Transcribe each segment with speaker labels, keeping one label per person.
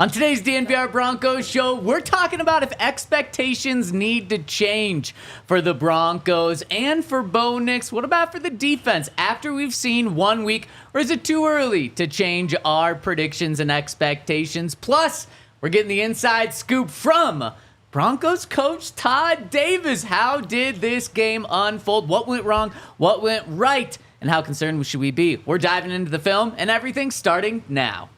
Speaker 1: On today's DNVR Broncos show, we're talking about if expectations need to change for the Broncos and for Bo Nix. What about for the defense after we've seen 1 week, or is it too early to change our predictions and expectations? Plus, we're getting the inside scoop from Broncos coach Todd Davis. How did this game unfold? What went wrong? What went right? And how concerned should we be? We're diving into the film and everything starting now.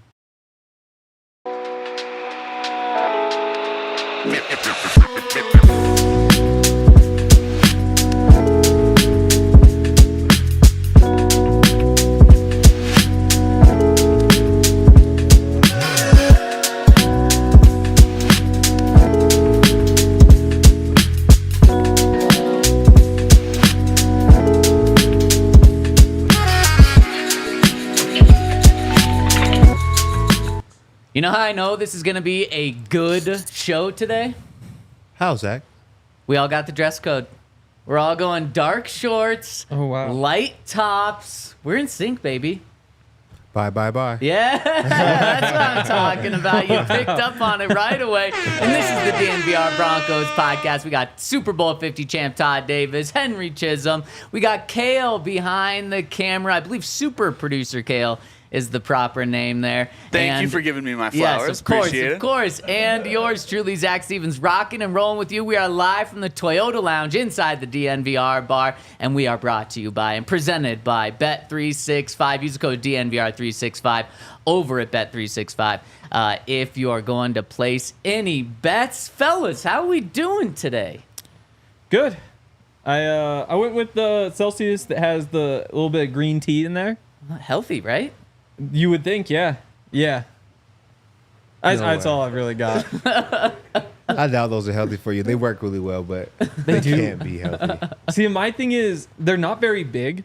Speaker 1: You know how I know this is going to be a good show today?
Speaker 2: How, Zach?
Speaker 1: We all got the dress code. We're all going dark shorts, light tops. We're in sync, baby.
Speaker 2: Bye.
Speaker 1: Yeah, that's what I'm talking about. You picked up on it right away. And this is the DNVR Broncos Podcast. We got Super Bowl 50 champ Todd Davis, Henry Chisholm. We got Kale behind the camera. I believe super producer Kale is the proper name there.
Speaker 3: Thank you for giving me my flowers.
Speaker 1: Yes, of course,
Speaker 3: Appreciate it.
Speaker 1: of course. And yours truly, Zach Stevens, rocking and rolling with you. We are live from the Toyota Lounge inside the DNVR Bar, and we are brought to you by and presented by Bet365. Use the code DNVR365 over at Bet365 if you're going to place any bets. Fellas, how are we doing today?
Speaker 4: Good. I went with the Celsius that has the little bit of green tea in there.
Speaker 1: Healthy, right?
Speaker 4: You would think, yeah. That's all I've really got.
Speaker 2: I doubt those are healthy for you. They work really well, but they can't be healthy.
Speaker 4: See, my thing is they're not very big.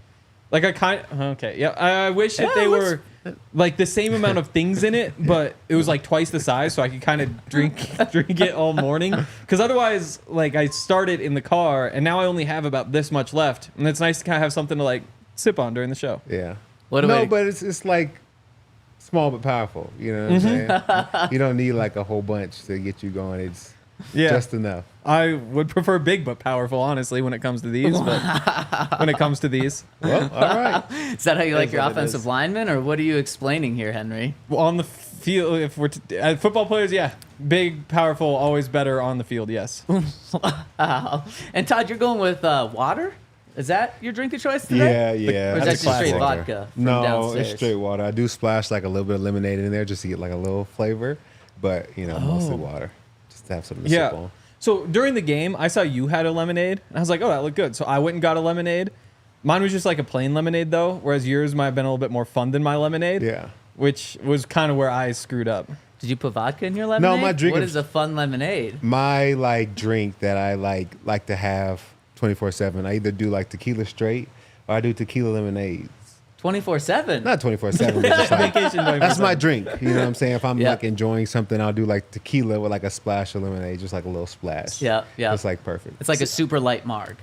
Speaker 4: Like I wish that they were like the same amount of things in it, but it was like twice the size, so I could kind of drink it all morning. Because otherwise, like I started in the car, and now I only have about this much left, and it's nice to kind of have something to like sip on during the show.
Speaker 2: Yeah.
Speaker 1: But
Speaker 2: it's like small but powerful. You know what I'm saying? You don't need like a whole bunch to get you going. It's just enough.
Speaker 4: I would prefer big but powerful, honestly, when it comes to these. But when it comes to these,
Speaker 2: well, all right.
Speaker 1: Is that how you like your
Speaker 2: what it
Speaker 1: offensive
Speaker 2: is.
Speaker 1: linemen, or what are you explaining here, Henry?
Speaker 4: well, on the field, if we're football players, yeah, big, powerful, always better on the field. Yes.
Speaker 1: Wow. And Todd, you're going with water? Is that your drink of choice today?
Speaker 2: Yeah.
Speaker 1: Or is
Speaker 2: I
Speaker 1: that
Speaker 2: just
Speaker 1: just straight
Speaker 2: water.
Speaker 1: vodka from
Speaker 2: No,
Speaker 1: downstairs?
Speaker 2: it's straight water. I do splash like a little bit of lemonade in there just to get like a little flavor, but mostly water, just to have something to sip on.
Speaker 4: So during the game, I saw you had a lemonade, and I was like, oh, that looked good. So I went and got a lemonade. Mine was just like a plain lemonade, though, whereas yours might have been a little bit more fun than my lemonade.
Speaker 2: Yeah.
Speaker 4: Which was kind of where I screwed up.
Speaker 1: Did you put vodka in your lemonade?
Speaker 2: No, my drink
Speaker 1: What
Speaker 2: is-
Speaker 1: is a fun lemonade?
Speaker 2: My like drink that I like to have 24/7. I either do like tequila straight or I do tequila lemonades.
Speaker 1: 24/7?
Speaker 2: Not 24/7, but just like,
Speaker 4: Vacation
Speaker 2: that's my drink. You know what I'm saying? If I'm
Speaker 1: Yeah.
Speaker 2: like enjoying something, I'll do like tequila with like a splash of lemonade, just like a little splash.
Speaker 1: Yeah.
Speaker 2: It's like perfect.
Speaker 1: It's like a super light marg.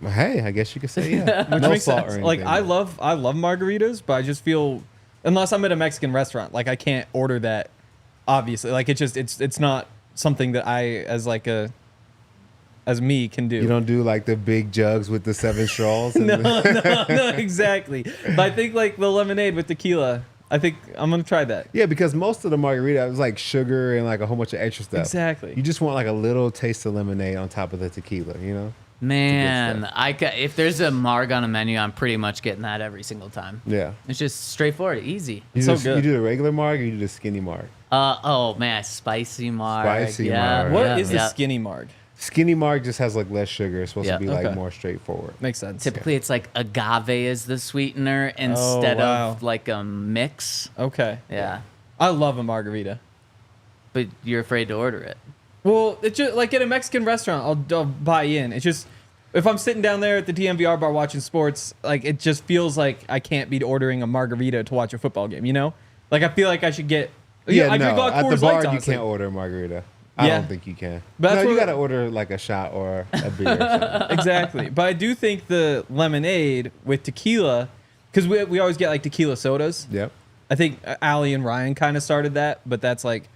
Speaker 2: Hey, I guess you could say yeah.
Speaker 4: Which
Speaker 2: No
Speaker 4: makes
Speaker 2: salt or
Speaker 4: sense. Like
Speaker 2: anything,
Speaker 4: I love margaritas, but I just feel unless I'm at a Mexican restaurant, like I can't order that. Obviously, like it's not something that I as me can do.
Speaker 2: You don't do like the big jugs with the 7 straws. And
Speaker 4: no, exactly. But I think like the lemonade with tequila, I think I'm gonna try that.
Speaker 2: Yeah, because most of the margarita is like sugar and like a whole bunch of extra stuff.
Speaker 4: Exactly.
Speaker 2: You just want like a little taste of lemonade on top of the tequila, you know?
Speaker 1: Man, if there's a marg on a menu, I'm pretty much getting that every single time.
Speaker 2: Yeah.
Speaker 1: It's just straightforward, easy.
Speaker 4: It's so good.
Speaker 2: You do the regular marg or you do the skinny marg?
Speaker 1: Oh man, spicy marg.
Speaker 2: Spicy
Speaker 1: yeah.
Speaker 2: marg.
Speaker 4: What is
Speaker 1: yeah.
Speaker 4: the skinny marg?
Speaker 2: Skinny marg just has like less sugar. It's supposed
Speaker 1: Yeah.
Speaker 2: to be like
Speaker 4: Okay.
Speaker 2: more straightforward.
Speaker 4: Makes sense.
Speaker 1: Typically, it's like agave is the sweetener instead
Speaker 4: wow.
Speaker 1: of like a mix.
Speaker 4: Okay.
Speaker 1: Yeah,
Speaker 4: I love a margarita.
Speaker 1: but you're afraid to order it.
Speaker 4: Well, it's just like at a Mexican restaurant, I'll buy in. It's just if I'm sitting down there at the DNVR bar watching sports, like it just feels like I can't be ordering a margarita to watch a football game. You know, like I feel like I should get.
Speaker 2: Yeah,
Speaker 4: I drink a
Speaker 2: no.
Speaker 4: lot of
Speaker 2: At the
Speaker 4: Coors
Speaker 2: bar,
Speaker 4: Lights,
Speaker 2: you
Speaker 4: honestly.
Speaker 2: can't order a margarita. I
Speaker 4: Yeah.
Speaker 2: don't think you can.
Speaker 4: But that's
Speaker 2: no, you
Speaker 4: what-
Speaker 2: got to order like a shot or a beer or something.
Speaker 4: Exactly. But I do think the lemonade with tequila, because we always get like tequila sodas.
Speaker 2: Yep.
Speaker 4: I think Allie and Ryan kind of started that, but that's like,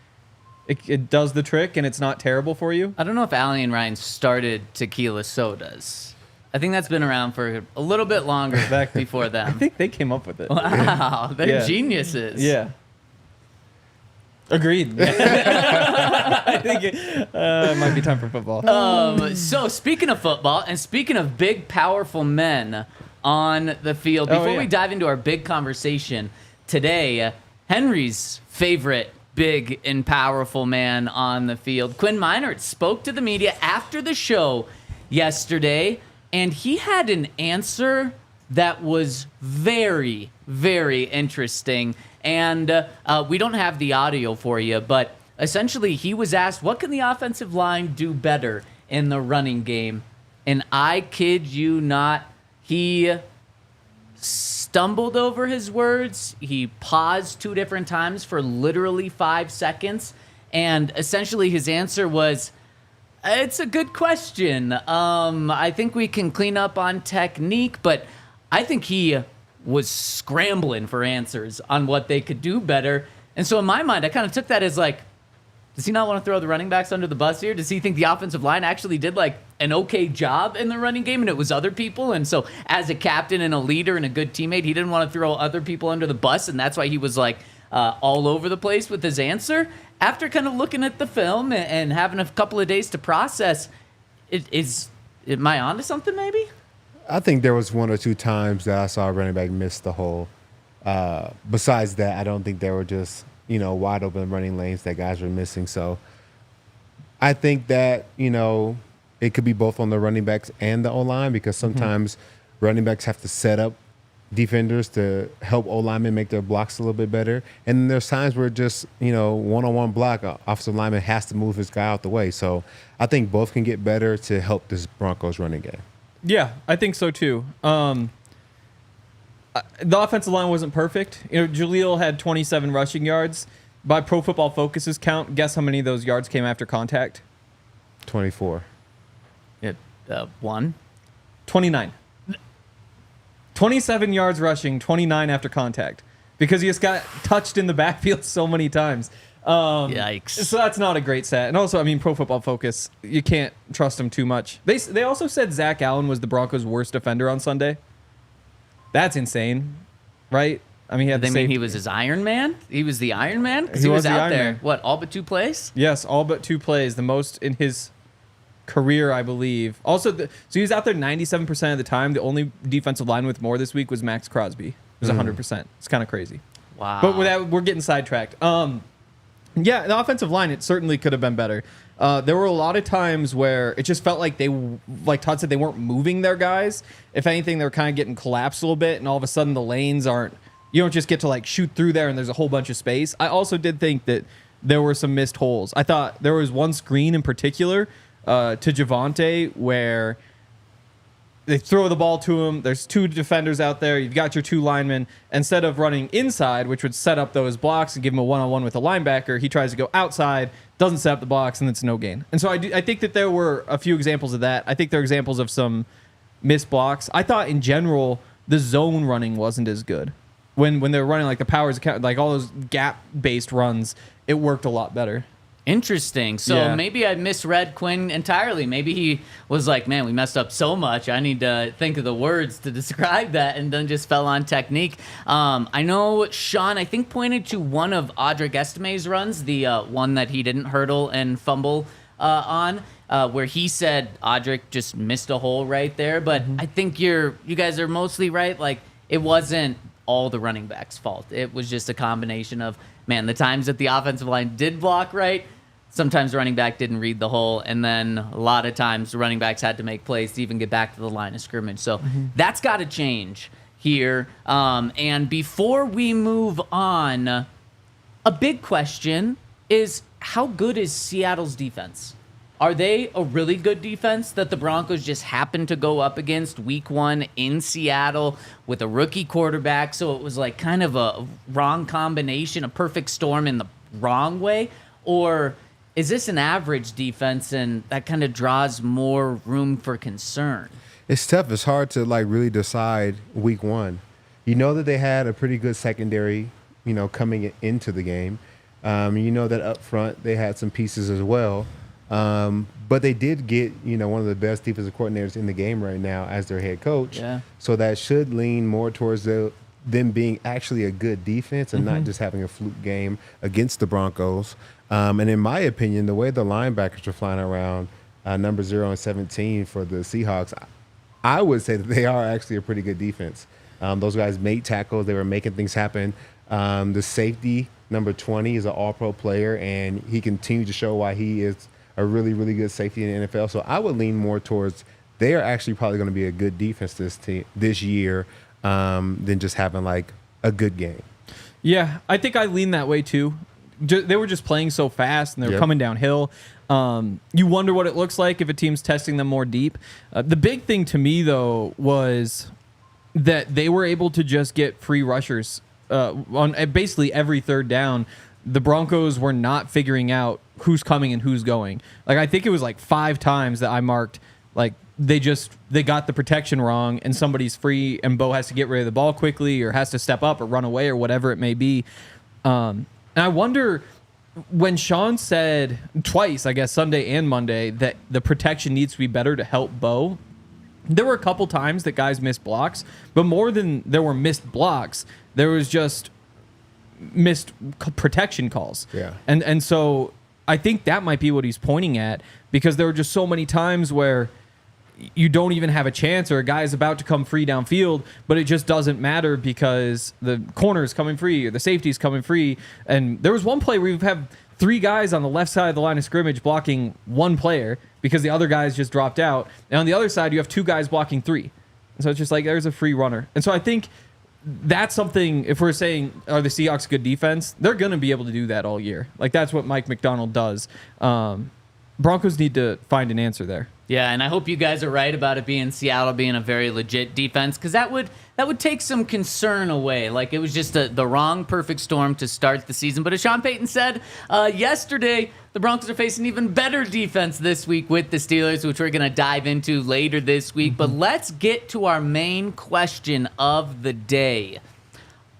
Speaker 4: it does the trick and it's not terrible for you.
Speaker 1: I don't know if Allie and Ryan started tequila sodas. I think that's been around for a little bit longer before them.
Speaker 4: I think they came up with it.
Speaker 1: Wow, they're geniuses.
Speaker 4: Yeah. Agreed. I think it might be time for football.
Speaker 1: So speaking of football and speaking of big, powerful men on the field, before we dive into our big conversation today, Henry's favorite big and powerful man on the field, Quinn Meinerz, spoke to the media after the show yesterday, and he had an answer that was very, very interesting. And we don't have the audio for you, but essentially he was asked, what can the offensive line do better in the running game? And I kid you not, he stumbled over his words. He paused 2 different times for literally 5 seconds. And essentially his answer was, it's a good question. I think we can clean up on technique, but I think he was scrambling for answers on what they could do better. And so in my mind, I kind of took that as like, does he not want to throw the running backs under the bus here? Does he think the offensive line actually did like an okay job in the running game and it was other people? And so as a captain and a leader and a good teammate, he didn't want to throw other people under the bus. And that's why he was like all over the place with his answer. After kind of looking at the film and having a couple of days to process, am I onto something maybe?
Speaker 2: I think there was 1 or 2 times that I saw a running back miss the hole. Besides that, I don't think there were just, wide open running lanes that guys were missing. So I think that, it could be both on the running backs and the O-line, because sometimes running backs have to set up defenders to help O-linemen make their blocks a little bit better. And then there's times where just, one-on-one block, offensive lineman has to move his guy out the way. So I think both can get better to help this Broncos running game.
Speaker 4: Yeah, I think so too. The offensive line wasn't perfect. Jaleel had 27 rushing yards. By Pro Football Focus's count, guess how many of those yards came after contact?
Speaker 2: 24.
Speaker 1: 1.
Speaker 4: 29. 27 yards rushing, 29 after contact. Because he just got touched in the backfield so many times.
Speaker 1: Yikes.
Speaker 4: So that's not a great stat. And also, Pro Football Focus, you can't trust him too much. They also said Zach Allen was the Broncos' worst defender on Sunday. That's insane, right?
Speaker 1: He was his Iron Man? He was the Iron Man? Because he was out there, Man. What, all but 2 plays?
Speaker 4: Yes, all but 2 plays. The most in his career, I believe. Also, so he was out there 97% of the time. The only defensive line with more this week was Max Crosby. It was 100%. It's kind of crazy.
Speaker 1: Wow.
Speaker 4: But with that, we're getting sidetracked. Yeah, the offensive line, it certainly could have been better. There were a lot of times where it just felt like like Todd said, they weren't moving their guys. If anything, they were kind of getting collapsed a little bit, and all of a sudden the lanes aren't, you don't just get to like shoot through there and there's a whole bunch of space. I also did think that there were some missed holes. I thought there was one screen in particular to Javonte where they throw the ball to him. There's 2 defenders out there. You've got your 2 linemen. Instead of running inside, which would set up those blocks and give him a one-on-one with a linebacker, he tries to go outside, doesn't set up the blocks, and it's no gain. And so I think that there were a few examples of that. I think there are examples of some missed blocks. I thought in general the zone running wasn't as good. When they were running like the powers, like all those gap-based runs, it worked a lot better.
Speaker 1: Interesting. So maybe I misread Quinn entirely. Maybe he was like, man, we messed up so much. I need to think of the words to describe that, and then just fell on technique. I know Sean, I think, pointed to one of Audric Estime's runs, the one that he didn't hurdle and fumble on, where he said Audric just missed a hole right there. But I think you guys are mostly right. Like, it wasn't all the running back's fault. It was just a combination of, man, the times that the offensive line did block right, sometimes the running back didn't read the hole, and then a lot of times the running backs had to make plays to even get back to the line of scrimmage. So that's got to change here. And before we move on, a big question is, how good is Seattle's defense? Are they a really good defense that the Broncos just happened to go up against week 1 in Seattle with a rookie quarterback? So it was like kind of a wrong combination, a perfect storm in the wrong way? Or is this an average defense and that kind of draws more room for concern?
Speaker 2: It's tough. It's hard to like really decide week 1. You know that they had a pretty good secondary coming into the game. You know that up front they had some pieces as well. But they did get, one of the best defensive coordinators in the game right now as their head coach.
Speaker 1: Yeah.
Speaker 2: So that should lean more towards them being actually a good defense and not just having a fluke game against the Broncos. And in my opinion, the way the linebackers are flying around, number 0 and 17 for the Seahawks, I would say that they are actually a pretty good defense. Those guys made tackles. They were making things happen. The safety, number 20, is an all-pro player, and he continued to show why he is a really, really good safety in the NFL. So I would lean more towards they are actually probably going to be a good defense this year than just having like a good game.
Speaker 4: Yeah, I think I lean that way too. They were just playing so fast, and they were coming downhill. You wonder what it looks like if a team's testing them more deep. The big thing to me, though, was that they were able to just get free rushers on basically every third down. The Broncos were not figuring out who's coming and who's going. Like, I think it was like 5 times that I marked, like, they got the protection wrong and somebody's free and Bo has to get rid of the ball quickly or has to step up or run away or whatever it may be. And I wonder, when Sean said twice, I guess Sunday and Monday, that the protection needs to be better to help Bo, there were a couple times that guys missed blocks, but more than there were missed blocks, there was just missed protection calls.
Speaker 2: Yeah.
Speaker 4: And so I think that might be what he's pointing at, because there were just so many times where you don't even have a chance, or a guy is about to come free downfield, but it just doesn't matter because the corner is coming free or the safety is coming free. And there was one play where you have 3 guys on the left side of the line of scrimmage blocking 1 player because the other guys just dropped out. And on the other side, you have 2 guys blocking 3. And so it's just like there's a free runner. And so I think that's something, if we're saying, are the Seahawks good defense? They're going to be able to do that all year. Like, that's what Mike McDonald does. Broncos need to find an answer there.
Speaker 1: Yeah, and I hope you guys are right about it being Seattle being a very legit defense, because that would take some concern away. Like, it was just the wrong perfect storm to start the season. But as Sean Payton said yesterday, the Broncos are facing even better defense this week with the Steelers, which we're going to dive into later this week. But let's get to our main question of the day.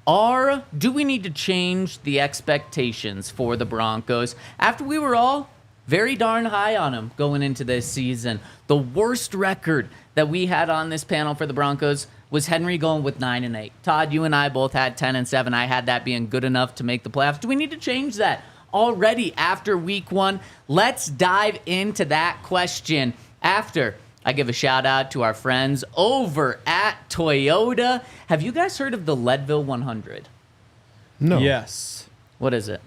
Speaker 1: Do we need to change the expectations for the Broncos after we were all very darn high on them going into this season? The worst record that we had on this panel for the Broncos was Henry going with 9-8. Todd, you and I both had 10-7. I had that being good enough to make the playoffs. Do we need to change that already after week 1? Let's dive into that question after I give a shout out to our friends over at Toyota. Have you guys heard of the Leadville 100?
Speaker 2: No.
Speaker 4: Yes.
Speaker 1: What is it?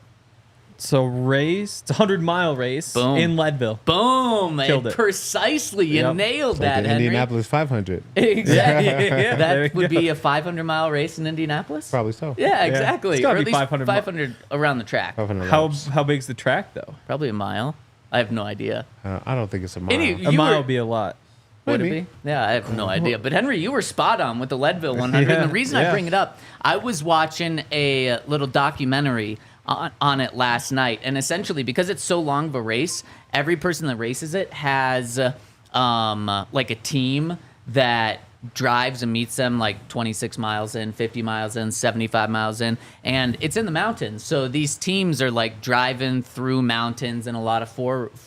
Speaker 4: So it's a 100-mile race in Leadville.
Speaker 1: Boom.
Speaker 4: Killed it.
Speaker 1: Precisely. You nailed
Speaker 2: Like
Speaker 1: that,
Speaker 2: the
Speaker 1: Henry.
Speaker 2: Indianapolis 500.
Speaker 1: Exactly.
Speaker 4: Yeah,
Speaker 1: That would be a 500-mile race in Indianapolis?
Speaker 2: Probably so.
Speaker 1: Yeah, exactly.
Speaker 4: It's gotta
Speaker 1: or at
Speaker 4: be
Speaker 1: least
Speaker 4: 500
Speaker 1: 500 around the track.
Speaker 2: 500
Speaker 4: How
Speaker 2: laps.
Speaker 4: big's the track, though?
Speaker 1: Probably a mile. I have no idea.
Speaker 2: I don't think it's a mile.
Speaker 1: Any-
Speaker 4: A
Speaker 1: You
Speaker 4: mile
Speaker 1: were-
Speaker 4: would be a lot.
Speaker 1: Would it
Speaker 2: Maybe.
Speaker 1: be? Yeah, I have no idea. But Henry, you were spot on with the Leadville 100.
Speaker 4: Yeah,
Speaker 1: And the reason I
Speaker 4: yeah.
Speaker 1: bring it up, I was watching a little documentary on it last night. And essentially, because it's so long of a race, every person that races it has like a team that drives and meets them like 26 miles in, 50 miles in, 75 miles in, and it's in the mountains. So these teams are like driving through mountains and a lot of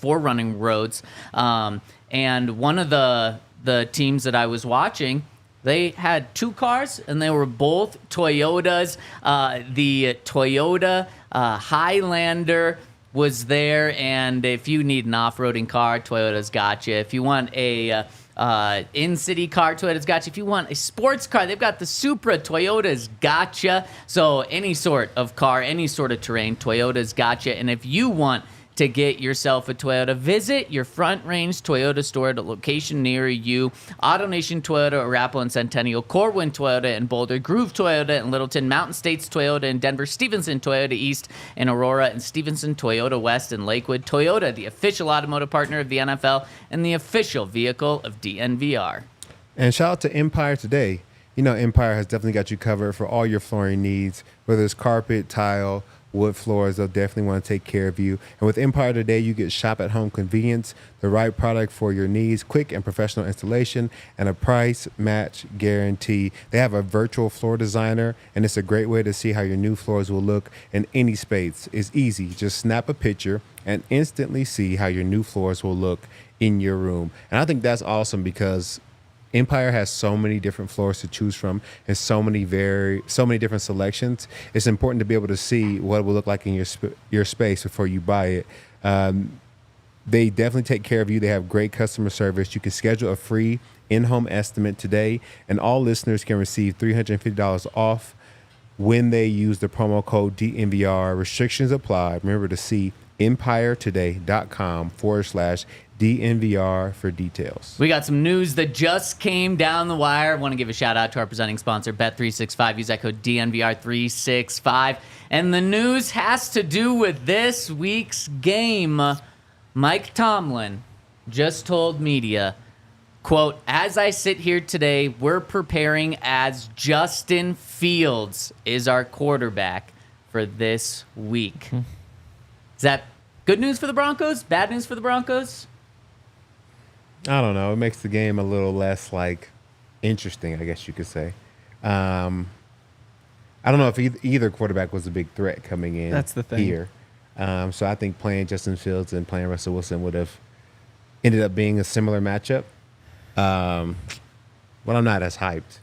Speaker 1: running roads. And one of the teams that I was watching, they had 2 cars, and they were both Toyotas. The Toyota Highlander was there, and if you need an off-roading car, Toyota's got you. If you want a in-city car, Toyota's got you. If you want a sports car, they've got the Supra. Toyota's got you. So any sort of car, any sort of terrain, Toyota's got you. And if you want to get yourself a Toyota, visit your Front Range Toyota store at a location near you. AutoNation Toyota, Arapahoe and Centennial, Corwin Toyota in Boulder, Groove Toyota in Littleton, Mountain States Toyota in Denver, Stevenson Toyota East in Aurora, and Stevenson Toyota West in Lakewood. Toyota, the official automotive partner of the NFL and the official vehicle of DNVR.
Speaker 2: And shout out to Empire today. You know, Empire has definitely got you covered for all your flooring needs, whether it's carpet, tile, wood floors. They'll definitely want to take care of you. And with Empire today, you get shop-at-home convenience, the right product for your needs, quick and professional installation, and a price match guarantee. They have a virtual floor designer, and it's a great way to see how your new floors will look in any space. It's easy. Just snap a picture and instantly see how your new floors will look in your room. And I think that's awesome because Empire has so many different floors to choose from and so many different selections. It's important to be able to see what it will look like in your space before you buy it. They definitely take care of you. They have great customer service. You can schedule a free in-home estimate today, and all listeners can receive $350 off when they use the promo code DNVR. Restrictions apply. Remember to see empiretoday.com/DNVR for details.
Speaker 1: We got some news that just came down the wire. I want to give a shout out to our presenting sponsor, Bet365. Use that code DNVR365. And the news has to do with this week's game. Mike Tomlin just told media, quote, "As I sit here today, we're preparing as Justin Fields is our quarterback for this week." Is that good news for the Broncos? Bad news for the Broncos?
Speaker 2: I don't know. It makes the game a little less interesting, I guess you could say. I don't know if either quarterback was a big threat coming in.
Speaker 4: That's the thing.
Speaker 2: Here. So I think playing Justin Fields and playing Russell Wilson would have ended up being a similar matchup. But I'm not as hyped.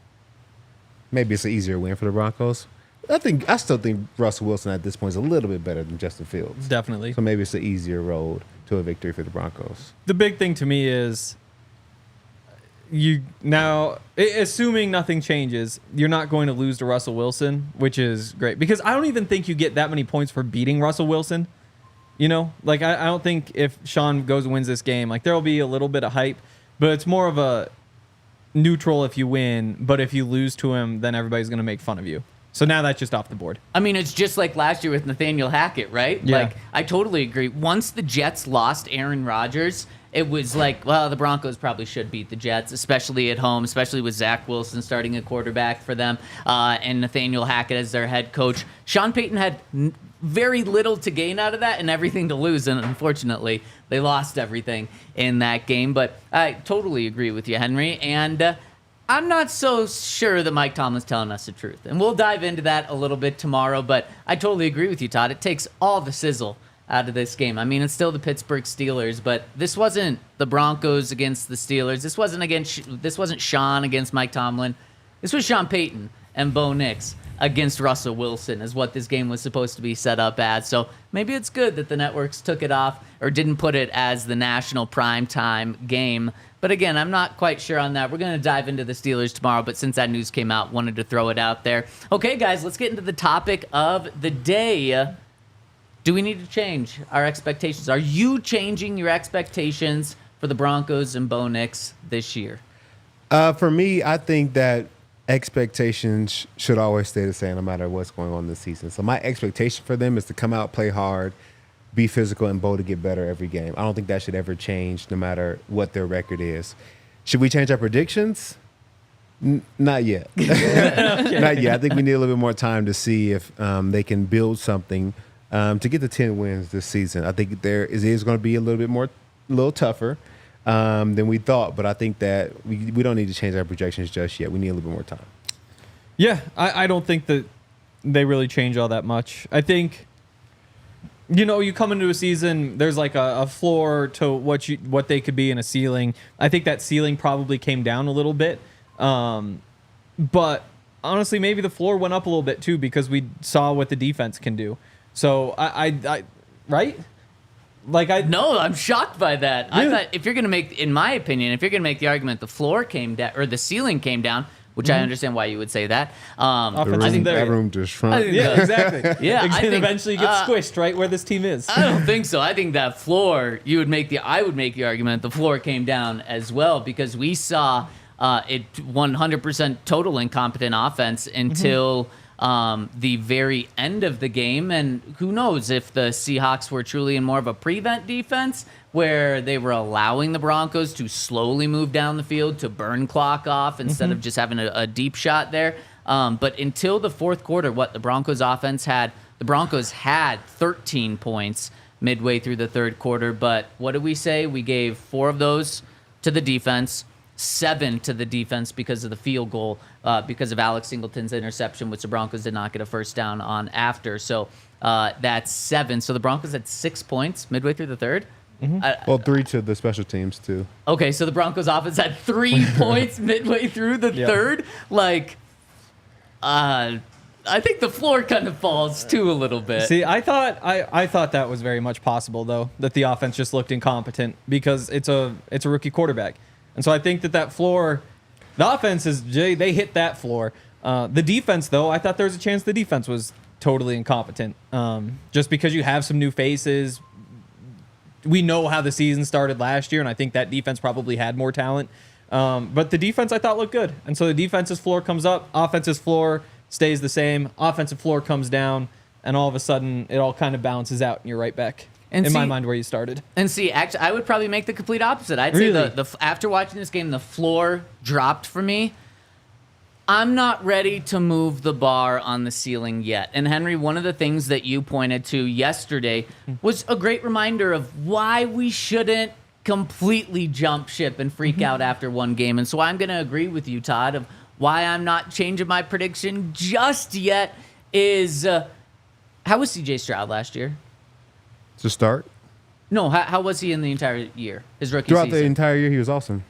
Speaker 2: Maybe it's an easier win for the Broncos. I still think Russell Wilson at this point is a little bit better than Justin Fields.
Speaker 4: Definitely.
Speaker 2: So maybe it's an easier road to a victory for the Broncos.
Speaker 4: The big thing to me is assuming nothing changes, you're not going to lose to Russell Wilson, which is great. Because I don't even think you get that many points for beating Russell Wilson. I don't think if Sean goes and wins this game, there will be a little bit of hype, but it's more of a neutral if you win, but if you lose to him, then everybody's going to make fun of you. So now that's just off the board.
Speaker 1: I mean, it's just like last year with Nathaniel Hackett, right?
Speaker 4: Yeah.
Speaker 1: I totally agree. Once the Jets lost Aaron Rodgers, it was the Broncos probably should beat the Jets, especially at home, especially with Zach Wilson starting a quarterback for them and Nathaniel Hackett as their head coach. Sean Payton had very little to gain out of that and everything to lose, and unfortunately, they lost everything in that game. But I totally agree with you, Henry, and I'm not so sure that Mike Tomlin's telling us the truth. And we'll dive into that a little bit tomorrow, but I totally agree with you, Todd. It takes all the sizzle out of this game. I mean, it's still the Pittsburgh Steelers, but this wasn't the Broncos against the Steelers. This wasn't Sean against Mike Tomlin. This was Sean Payton and Bo Nix against Russell Wilson is what this game was supposed to be set up as. So maybe it's good that the networks took it off or didn't put it as the national primetime game. But again, I'm not quite sure on that. We're going to dive into the Steelers tomorrow, but since that news came out, wanted to throw it out there. Okay, guys, let's get into the topic of the day. Do we need to change our expectations? Are you changing your expectations for the Broncos and Bo Nix this year?
Speaker 2: For me, I think that expectations should always stay the same no matter what's going on this season. So my expectation for them is to come out, play hard, be physical, and Bo to get better every game. I don't think that should ever change no matter what their record is. Should we change our predictions? Not yet. Not yet. I think we need a little bit more time to see if they can build something to get the 10 wins this season. I think it is going to be a little tougher than we thought, but I think that we don't need to change our projections just yet. We need a little bit more time.
Speaker 4: Yeah, I don't think that they really change all that much. I think, you come into a season, there's a floor to what they could be in a ceiling. I think that ceiling probably came down a little bit. But honestly, maybe the floor went up a little bit too because we saw what the defense can do. So I right?
Speaker 1: No, I'm shocked by that.
Speaker 4: Really?
Speaker 1: I thought if you're going to make, in my opinion, if you're going to make the argument the floor came down or the ceiling came down, which I understand why you would say that.
Speaker 2: That room just shrunk.
Speaker 4: Yeah, exactly.
Speaker 1: Yeah, I think
Speaker 4: eventually get squished right where this team is.
Speaker 1: I don't think so. I think that floor, I would make the argument the floor came down as well because we saw it 100% total incompetent offense until the very end of the game. And who knows if the Seahawks were truly in more of a prevent defense where they were allowing the Broncos to slowly move down the field to burn clock off instead of just having a deep shot there. But until the fourth quarter, the Broncos offense had The Broncos had 13 points midway through the third quarter, but what did we say? We gave 4 of those to the defense, 7 to the defense because of the field goal, because of Alex Singleton's interception, which the Broncos did not get a first down on after. So that's 7. So the Broncos had 6 points midway through the third.
Speaker 2: Well, 3 to the special teams too.
Speaker 1: Okay, so the Broncos offense had 3 points midway through the third. Like, I think the floor kind of falls too a little bit.
Speaker 4: See, I thought that was very much possible though, that the offense just looked incompetent because it's a rookie quarterback, and so I think that floor, the offense they hit that floor. The defense though, I thought there was a chance the defense was totally incompetent. Just because you have some new faces. We know how the season started last year, and I think that defense probably had more talent. But the defense I thought looked good. And so the defense's floor comes up, offense's floor stays the same, offensive floor comes down, and all of a sudden it all kind of balances out, and you're right back in my mind where you started.
Speaker 1: And see, actually, I would probably make the complete opposite. I'd say the after watching this game, the floor dropped for me. I'm not ready to move the bar on the ceiling yet. And Henry, one of the things that you pointed to yesterday was a great reminder of why we shouldn't completely jump ship and freak out after one game. And so I'm going to agree with you, Todd, of why I'm not changing my prediction just yet is how was CJ Stroud last year?
Speaker 2: To start?
Speaker 1: No, how was he in the entire year, his rookie
Speaker 2: Throughout
Speaker 1: season?
Speaker 2: the entire year, he was awesome.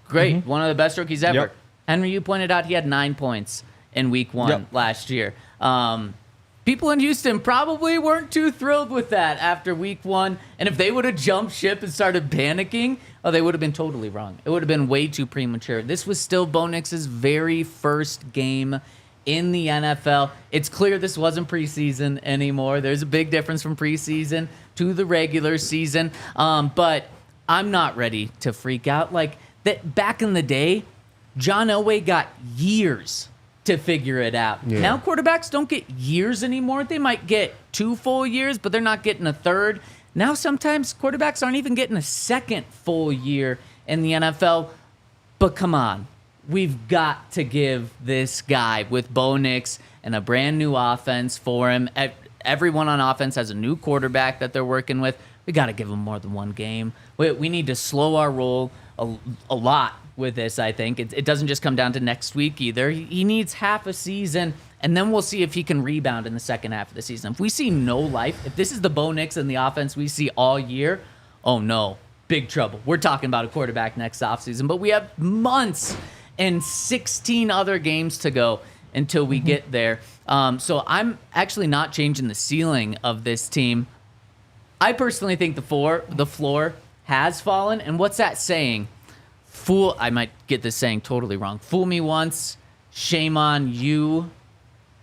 Speaker 1: Great. One of the best rookies ever.
Speaker 4: Yep.
Speaker 1: Henry, you pointed out he had 9 points in week 1 last year. People in Houston probably weren't too thrilled with that after week 1. And if they would have jumped ship and started panicking, they would have been totally wrong. It would have been way too premature. This was still Bo Nix's very first game in the NFL. It's clear this wasn't preseason anymore. There's a big difference from preseason to the regular season. But I'm not ready to freak out. Like that back in the day, John Elway got years to figure it out.
Speaker 2: Yeah.
Speaker 1: Now quarterbacks don't get years anymore. They might get 2 full years, but they're not getting a third. Now sometimes quarterbacks aren't even getting a second full year in the NFL. But come on, we've got to give this guy with Bo Nix and a brand new offense for him. Everyone on offense has a new quarterback that they're working with. We got to give him more than one game. We need to slow our roll a lot with this, I think. It doesn't just come down to next week either. He needs half a season, and then we'll see if he can rebound in the second half of the season. If we see no life, if this is the Bo Nix and the offense we see all year, oh no, big trouble. We're talking about a quarterback next offseason, but we have months and 16 other games to go until we get there. So I'm actually not changing the ceiling of this team. I personally think the floor has fallen, and what's that saying? I might get this saying totally wrong. Fool me once, shame on you.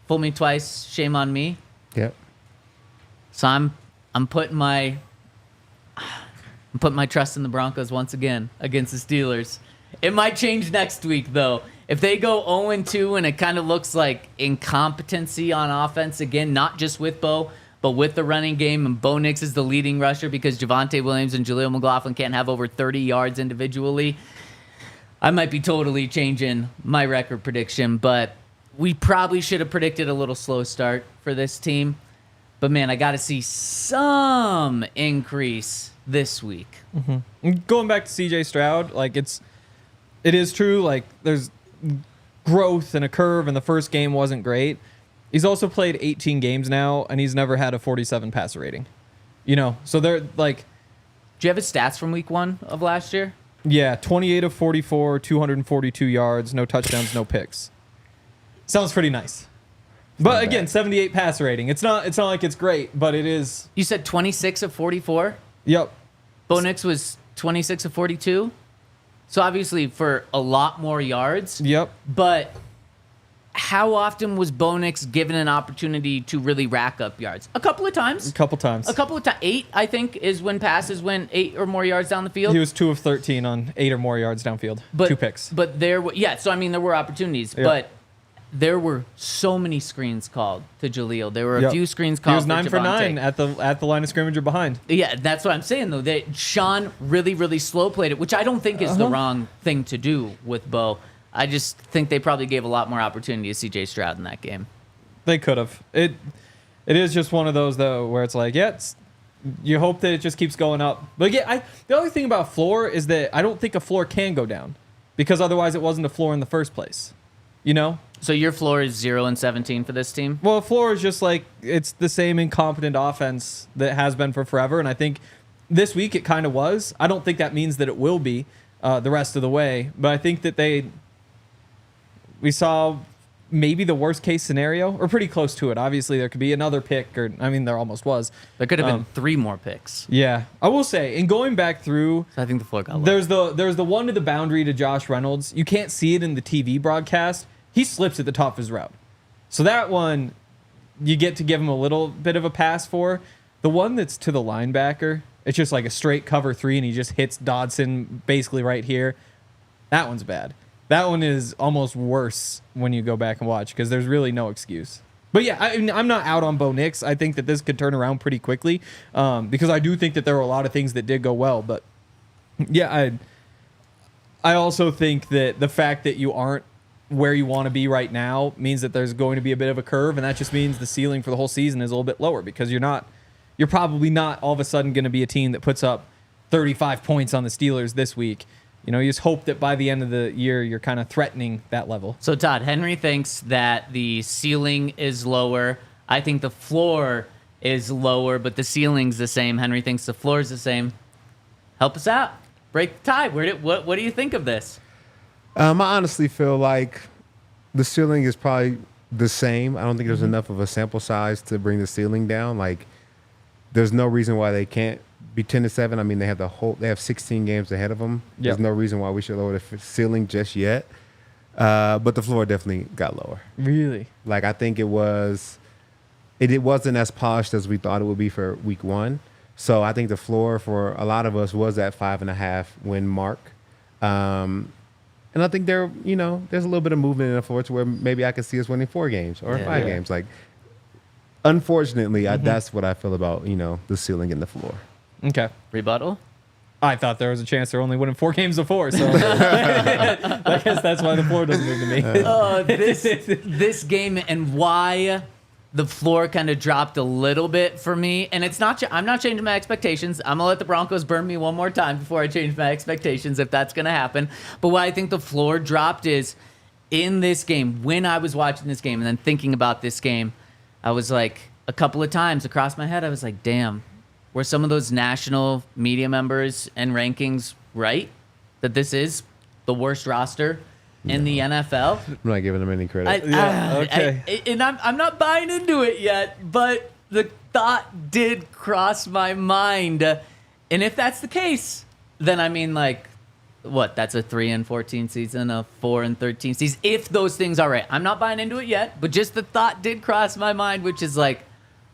Speaker 1: Fool me twice, shame on me.
Speaker 2: Yep.
Speaker 1: So I'm putting my trust in the Broncos once again against the Steelers. It might change next week though. If they go 0-2 and it kind of looks like incompetency on offense again, not just with Bo, but with the running game, and Bo Nix is the leading rusher because Javonte Williams and Jaleel McLaughlin can't have over 30 yards individually, I might be totally changing my record prediction, but we probably should have predicted a little slow start for this team. But, man, I got to see some increase this week.
Speaker 4: Going back to CJ Stroud, like it is true, like there's growth and a curve, and the first game wasn't great. He's also played 18 games now, and he's never had a 47 passer rating. So they're like...
Speaker 1: Do you have his stats from week 1 of last year?
Speaker 4: Yeah, 28 of 44, 242 yards, no touchdowns, no picks. Sounds pretty nice. But again, 78 passer rating. It's not like it's great, but it is.
Speaker 1: You said 26 of 44?
Speaker 4: Yep.
Speaker 1: Bo Nix was 26 of 42? So obviously for a lot more yards.
Speaker 4: Yep.
Speaker 1: But how often was Bo Nix given an opportunity to really rack up yards? A couple of times.
Speaker 4: A couple times.
Speaker 1: 8, I think, is when passes went 8 or more yards down the field.
Speaker 4: He was 2 of 13 on 8 or more yards downfield. 2 picks.
Speaker 1: But there were opportunities.
Speaker 4: Yep.
Speaker 1: But there were so many screens called to Jaleel. There were a few screens called.
Speaker 4: He was 9 for 9 at the line of scrimmage or behind.
Speaker 1: Yeah, that's what I'm saying though. That Sean really slow played it, which I don't think is the wrong thing to do with Bo. I just think they probably gave a lot more opportunity to CJ Stroud in that game.
Speaker 4: They could have. It is just one of those, though, where it's like, you hope that it just keeps going up. But the other thing about floor is that I don't think a floor can go down because otherwise it wasn't a floor in the first place. You know?
Speaker 1: So your floor is 0-17 for this team?
Speaker 4: Well, a floor is just like it's the same incompetent offense that has been for forever. And I think this week it kind of was. I don't think that means that it will be the rest of the way. But I think that we saw maybe the worst case scenario, or pretty close to it. Obviously, there could be another pick, there almost was.
Speaker 1: There could have been 3 more picks.
Speaker 4: Yeah, I will say, in going back through,
Speaker 1: So I think the floor got low.
Speaker 4: there's the one to the boundary to Josh Reynolds. You can't see it in the TV broadcast. He slips at the top of his route. So that one, you get to give him a little bit of a pass for. The one that's to the linebacker, it's just like a straight cover 3, and he just hits Dodson basically right here. That one's bad. That one is almost worse when you go back and watch because there's really no excuse. But yeah, I'm not out on Bo Nix. I think that this could turn around pretty quickly because I do think that there were a lot of things that did go well. But yeah, I also think that the fact that you aren't where you want to be right now means that there's going to be a bit of a curve, and that just means the ceiling for the whole season is a little bit lower because you're probably not all of a sudden going to be a team that puts up 35 points on the Steelers this week. You know, you just hope that by the end of the year, you're kind of threatening that level.
Speaker 1: So, Todd, Henry thinks that the ceiling is lower. I think the floor is lower, but the ceiling's the same. Henry thinks the floor is the same. Help us out. Break the tie. What do you think of this?
Speaker 2: I honestly feel like the ceiling is probably the same. I don't think there's enough of a sample size to bring the ceiling down. Like, there's no reason why they can't be 10-7. I mean, they have 16 games ahead of them.
Speaker 4: Yep.
Speaker 2: There's no reason why we should lower the ceiling just yet. But the floor definitely got lower.
Speaker 4: Really?
Speaker 2: Like, I think it wasn't as polished as we thought it would be for week 1. So I think the floor for a lot of us was that 5.5 win mark. And I think there's a little bit of movement in the floor to where maybe I could see us winning 4 games or 5 games. Like, unfortunately, that's what I feel about, the ceiling and the floor.
Speaker 4: Okay.
Speaker 1: Rebuttal?
Speaker 4: I thought there was a chance they're only winning 4 games of 4, so I guess that's why the floor doesn't move to me.
Speaker 1: This game and why the floor kind of dropped a little bit for me, and I'm not changing my expectations. I'm gonna let the Broncos burn me one more time before I change my expectations if that's gonna happen. But why I think the floor dropped is in this game, when I was watching this game and then thinking about this game, I was like, a couple of times across my head, I was like, damn. Were some of those national media members and rankings right? That this is the worst roster in the NFL?
Speaker 2: I'm not giving them any credit.
Speaker 1: I'm not buying into it yet, but the thought did cross my mind. And if that's the case, then I mean, like, what? That's a 3-14 season, a 4-13 season. If those things are right, I'm not buying into it yet, but just the thought did cross my mind, which is like,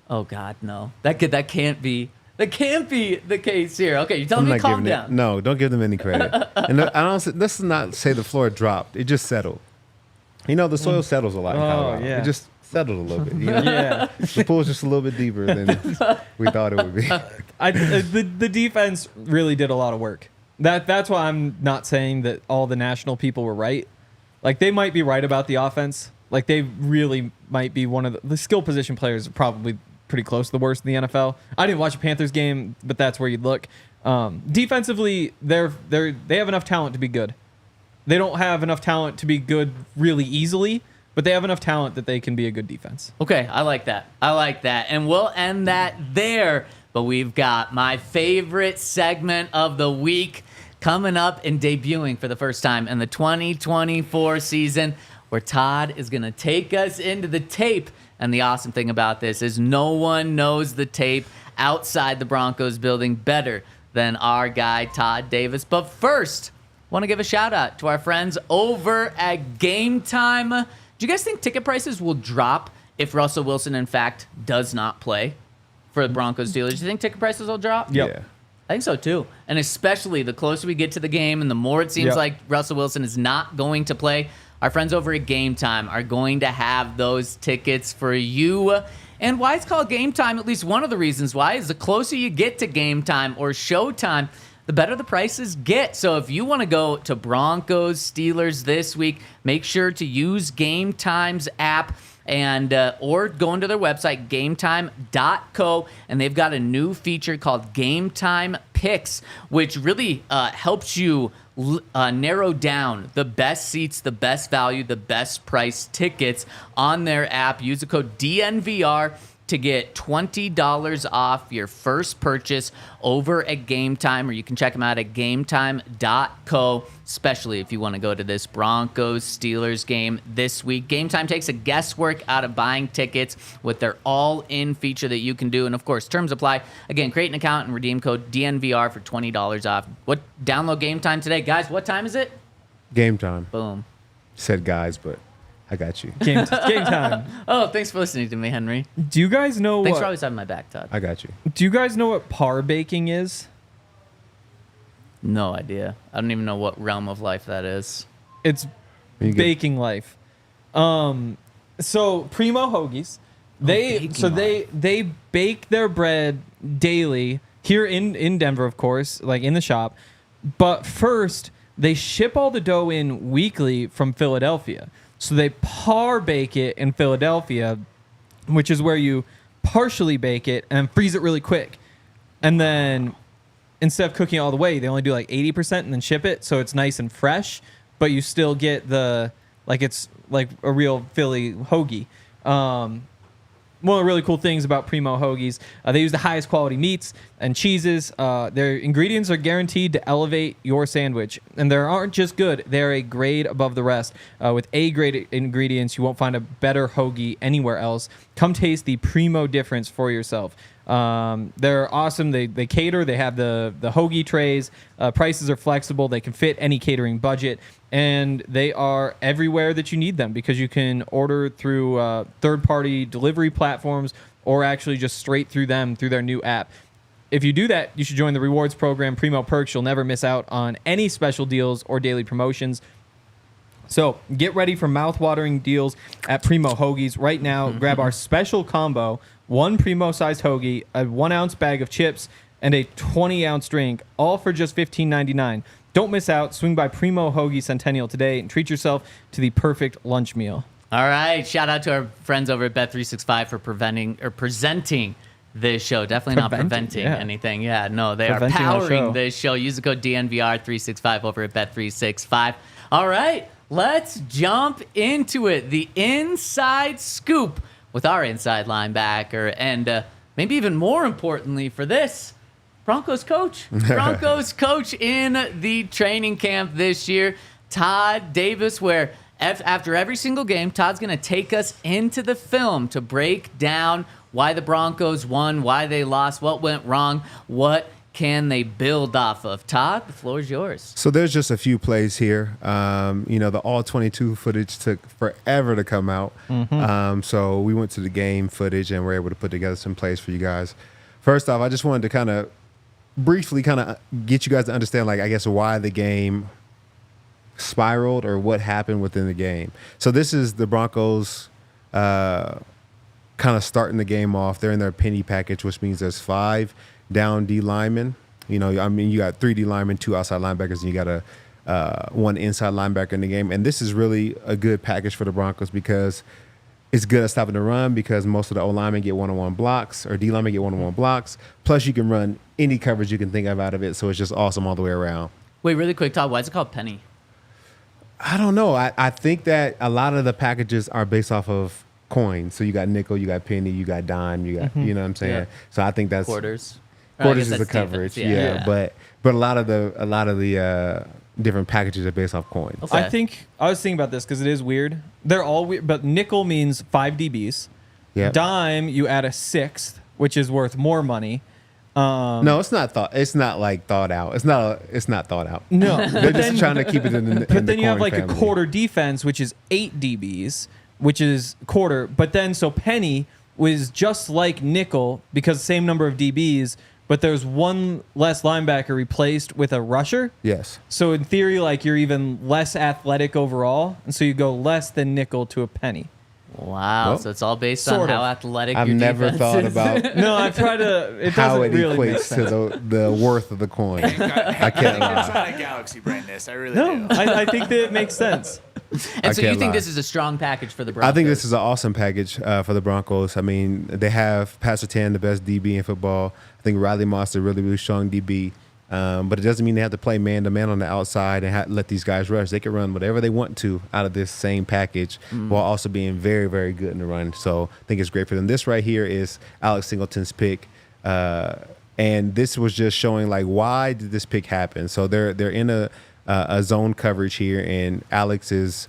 Speaker 1: oh God, no, that can't be. That can't be the case here. Okay, you're telling me to calm down.
Speaker 2: No, don't give them any credit. And let's not say the floor dropped. It just settled. The soil settles a lot in Colorado.
Speaker 4: Yeah.
Speaker 2: It just settled a little bit.
Speaker 4: Yeah.
Speaker 2: The pool's just a little bit deeper than we thought it would be.
Speaker 4: The defense really did a lot of work. That's why I'm not saying that all the national people were right. Like, they might be right about the offense. Like, they really might be one of the skill position players are probably pretty close to the worst in the NFL. I didn't watch a Panthers game, but that's where you'd look. Defensively, they have enough talent to be good. They don't have enough talent to be good really easily, but they have enough talent that they can be a good defense.
Speaker 1: Okay, I like that. And we'll end that there. But we've got my favorite segment of the week coming up and debuting for the first time in the 2024 season, where Todd is going to take us into the tape. And the awesome thing about this is no one knows the tape outside the Broncos building better than our guy, Todd Davis. But first, want to give a shout out to our friends over at Game Time. Do you guys think ticket prices will drop if Russell Wilson, in fact, does not play for the Broncos Steelers? Do you think ticket prices will drop?
Speaker 4: Yep.
Speaker 2: Yeah.
Speaker 1: I think so too. And especially the closer we get to the game and the more it seems like Russell Wilson is not going to play, our friends over at Game Time are going to have those tickets for you. And why it's called Game Time, at least one of the reasons why, is the closer you get to game time or showtime, the better the prices get. So if you want to go to Broncos Steelers this week, make sure to use Game Time's app and or going to their website, gametime.co, and they've got a new feature called Game Time Picks, which really helps you narrow down the best seats, the best value, the best price tickets on their app. Use the code DNVR to get $20 off your first purchase over at Game Time, or you can check them out at gametime.co, especially if you want to go to this Broncos-Steelers game this week. Game Time takes the guesswork out of buying tickets with their all-in feature that you can do, and of course, terms apply. Again, create an account and redeem code DNVR for $20 off. Download Game Time today. Guys, what time is it?
Speaker 2: Game time.
Speaker 1: Boom.
Speaker 2: Said guys, but I got you.
Speaker 4: Game time.
Speaker 1: Oh, thanks for listening to me, Henry.
Speaker 4: Do you guys know
Speaker 1: Thanks for
Speaker 4: what?
Speaker 1: always having my back, Todd.
Speaker 2: I got you.
Speaker 4: Do you guys know what par baking is?
Speaker 1: No idea. I don't even know what realm of life that is.
Speaker 4: It's
Speaker 2: You get-
Speaker 4: baking life. So Primo Hoagies, they bake their bread daily here in Denver, of course, like in the shop. But first, they ship all the dough in weekly from Philadelphia. So they par bake it in Philadelphia, which is where you partially bake it and freeze it really quick. And then instead of cooking it all the way, they only do like 80% and then ship it. So it's nice and fresh, but you still get it's like a real Philly hoagie. One of the really cool things about Primo Hoagies, they use the highest quality meats and cheeses. Their ingredients are guaranteed to elevate your sandwich. And they aren't just good, they're a grade above the rest. With A-grade ingredients, you won't find a better hoagie anywhere else. Come taste the Primo difference for yourself. They're awesome. They cater. They have the hoagie trays. Prices are flexible. They can fit any catering budget. And they are everywhere that you need them because you can order through third-party delivery platforms or actually just straight through them through their new app. If you do that, you should join the rewards program, Primo Perks. You'll never miss out on any special deals or daily promotions. So get ready for mouth-watering deals at Primo Hoagies. Right now, grab our special combo, one Primo-sized hoagie, a 1-ounce bag of chips, and a 20-ounce drink, all for just $15.99. Don't miss out. Swing by Primo Hoagie Centennial today and treat yourself to the perfect lunch meal.
Speaker 1: All right. Shout out to our friends over at Bet365 for presenting this show. Definitely not preventing anything. Yeah, no, they are powering this show. Use the code DNVR365 over at Bet365. All right. Let's jump into it. The inside scoop with our inside linebacker and maybe even more importantly for this, Broncos coach. Broncos coach in the training camp this year, Todd Davis, where after every single game, Todd's going to take us into the film to break down why the Broncos won, why they lost, what went wrong, what can they build off of. Todd, the floor is yours.
Speaker 2: So there's just a few plays here. The all-22 footage took forever to come out. So we went to the game footage and were able to put together some plays for you guys. First off, I just wanted to kind of briefly get you guys to understand, why the game spiraled or what happened within the game. So this is the Broncos kind of starting the game off. They're in their penny package, which means there's 5 down D linemen. You got 3 D linemen, 2 outside linebackers, and you got a 1 inside linebacker in the game. And this is really a good package for the Broncos because it's good at stopping the run because most of the O linemen get one-on-one blocks or D linemen get one-on-one blocks. Plus, you can run any coverage you can think of out of it, so it's just awesome all the way around.
Speaker 1: Wait, really quick, Todd, why is it called penny?
Speaker 2: I don't know. I think that a lot of the packages are based off of coins. So you got nickel, you got penny, you got dime, you got you know what I'm saying.
Speaker 1: Yeah.
Speaker 2: So I think that's
Speaker 1: Quarters.
Speaker 2: Quarters is the coverage,
Speaker 1: yeah.
Speaker 2: But a lot of the different packages are based off coins.
Speaker 1: Okay.
Speaker 4: I was thinking about this because it is weird. They're all weird, but nickel means 5 DBs.
Speaker 2: Yeah.
Speaker 4: Dime, you add a 6th, which is worth more money.
Speaker 2: No, it's not thought. It's not thought out. It's not thought out.
Speaker 4: No,
Speaker 2: They're just trying to keep it in the.
Speaker 4: But then you have
Speaker 2: coin
Speaker 4: a
Speaker 2: family.
Speaker 4: quarter defense, which is 8 DBs, which is quarter. But then so penny was just like nickel because same number of DBs, but there's 1 less linebacker replaced with a rusher.
Speaker 2: Yes.
Speaker 4: So in theory, you're even less athletic overall, and so you go less than nickel to a penny.
Speaker 1: Wow,
Speaker 2: Well,
Speaker 1: so it's all based on
Speaker 4: sort of.
Speaker 1: how athletic
Speaker 2: I've
Speaker 1: your
Speaker 2: never
Speaker 1: defense
Speaker 2: thought
Speaker 1: is.
Speaker 2: about
Speaker 4: No, I've tried to. It
Speaker 2: how
Speaker 4: doesn't
Speaker 2: it
Speaker 4: really make
Speaker 2: equates
Speaker 4: sense.
Speaker 2: to the worth of the coin. I can't
Speaker 3: I'm
Speaker 2: lie.
Speaker 3: trying to galaxy brain this. I really
Speaker 4: No,
Speaker 3: do.
Speaker 4: I think that it makes sense.
Speaker 1: And so you think
Speaker 2: lie.
Speaker 1: this is a strong package for the Broncos?
Speaker 2: I think this is an awesome package for the Broncos. I mean, they have Pat Surtain, the best DB in football. I think Riley Moss, a really, really strong DB. But it doesn't mean they have to play man-to-man on the outside and let these guys rush. They can run whatever they want to out of this same package while also being very, very good in the run. So I think it's great for them. This right here is Alex Singleton's pick. And this was just showing, like, why did this pick happen? So they're in a zone coverage here, and Alex is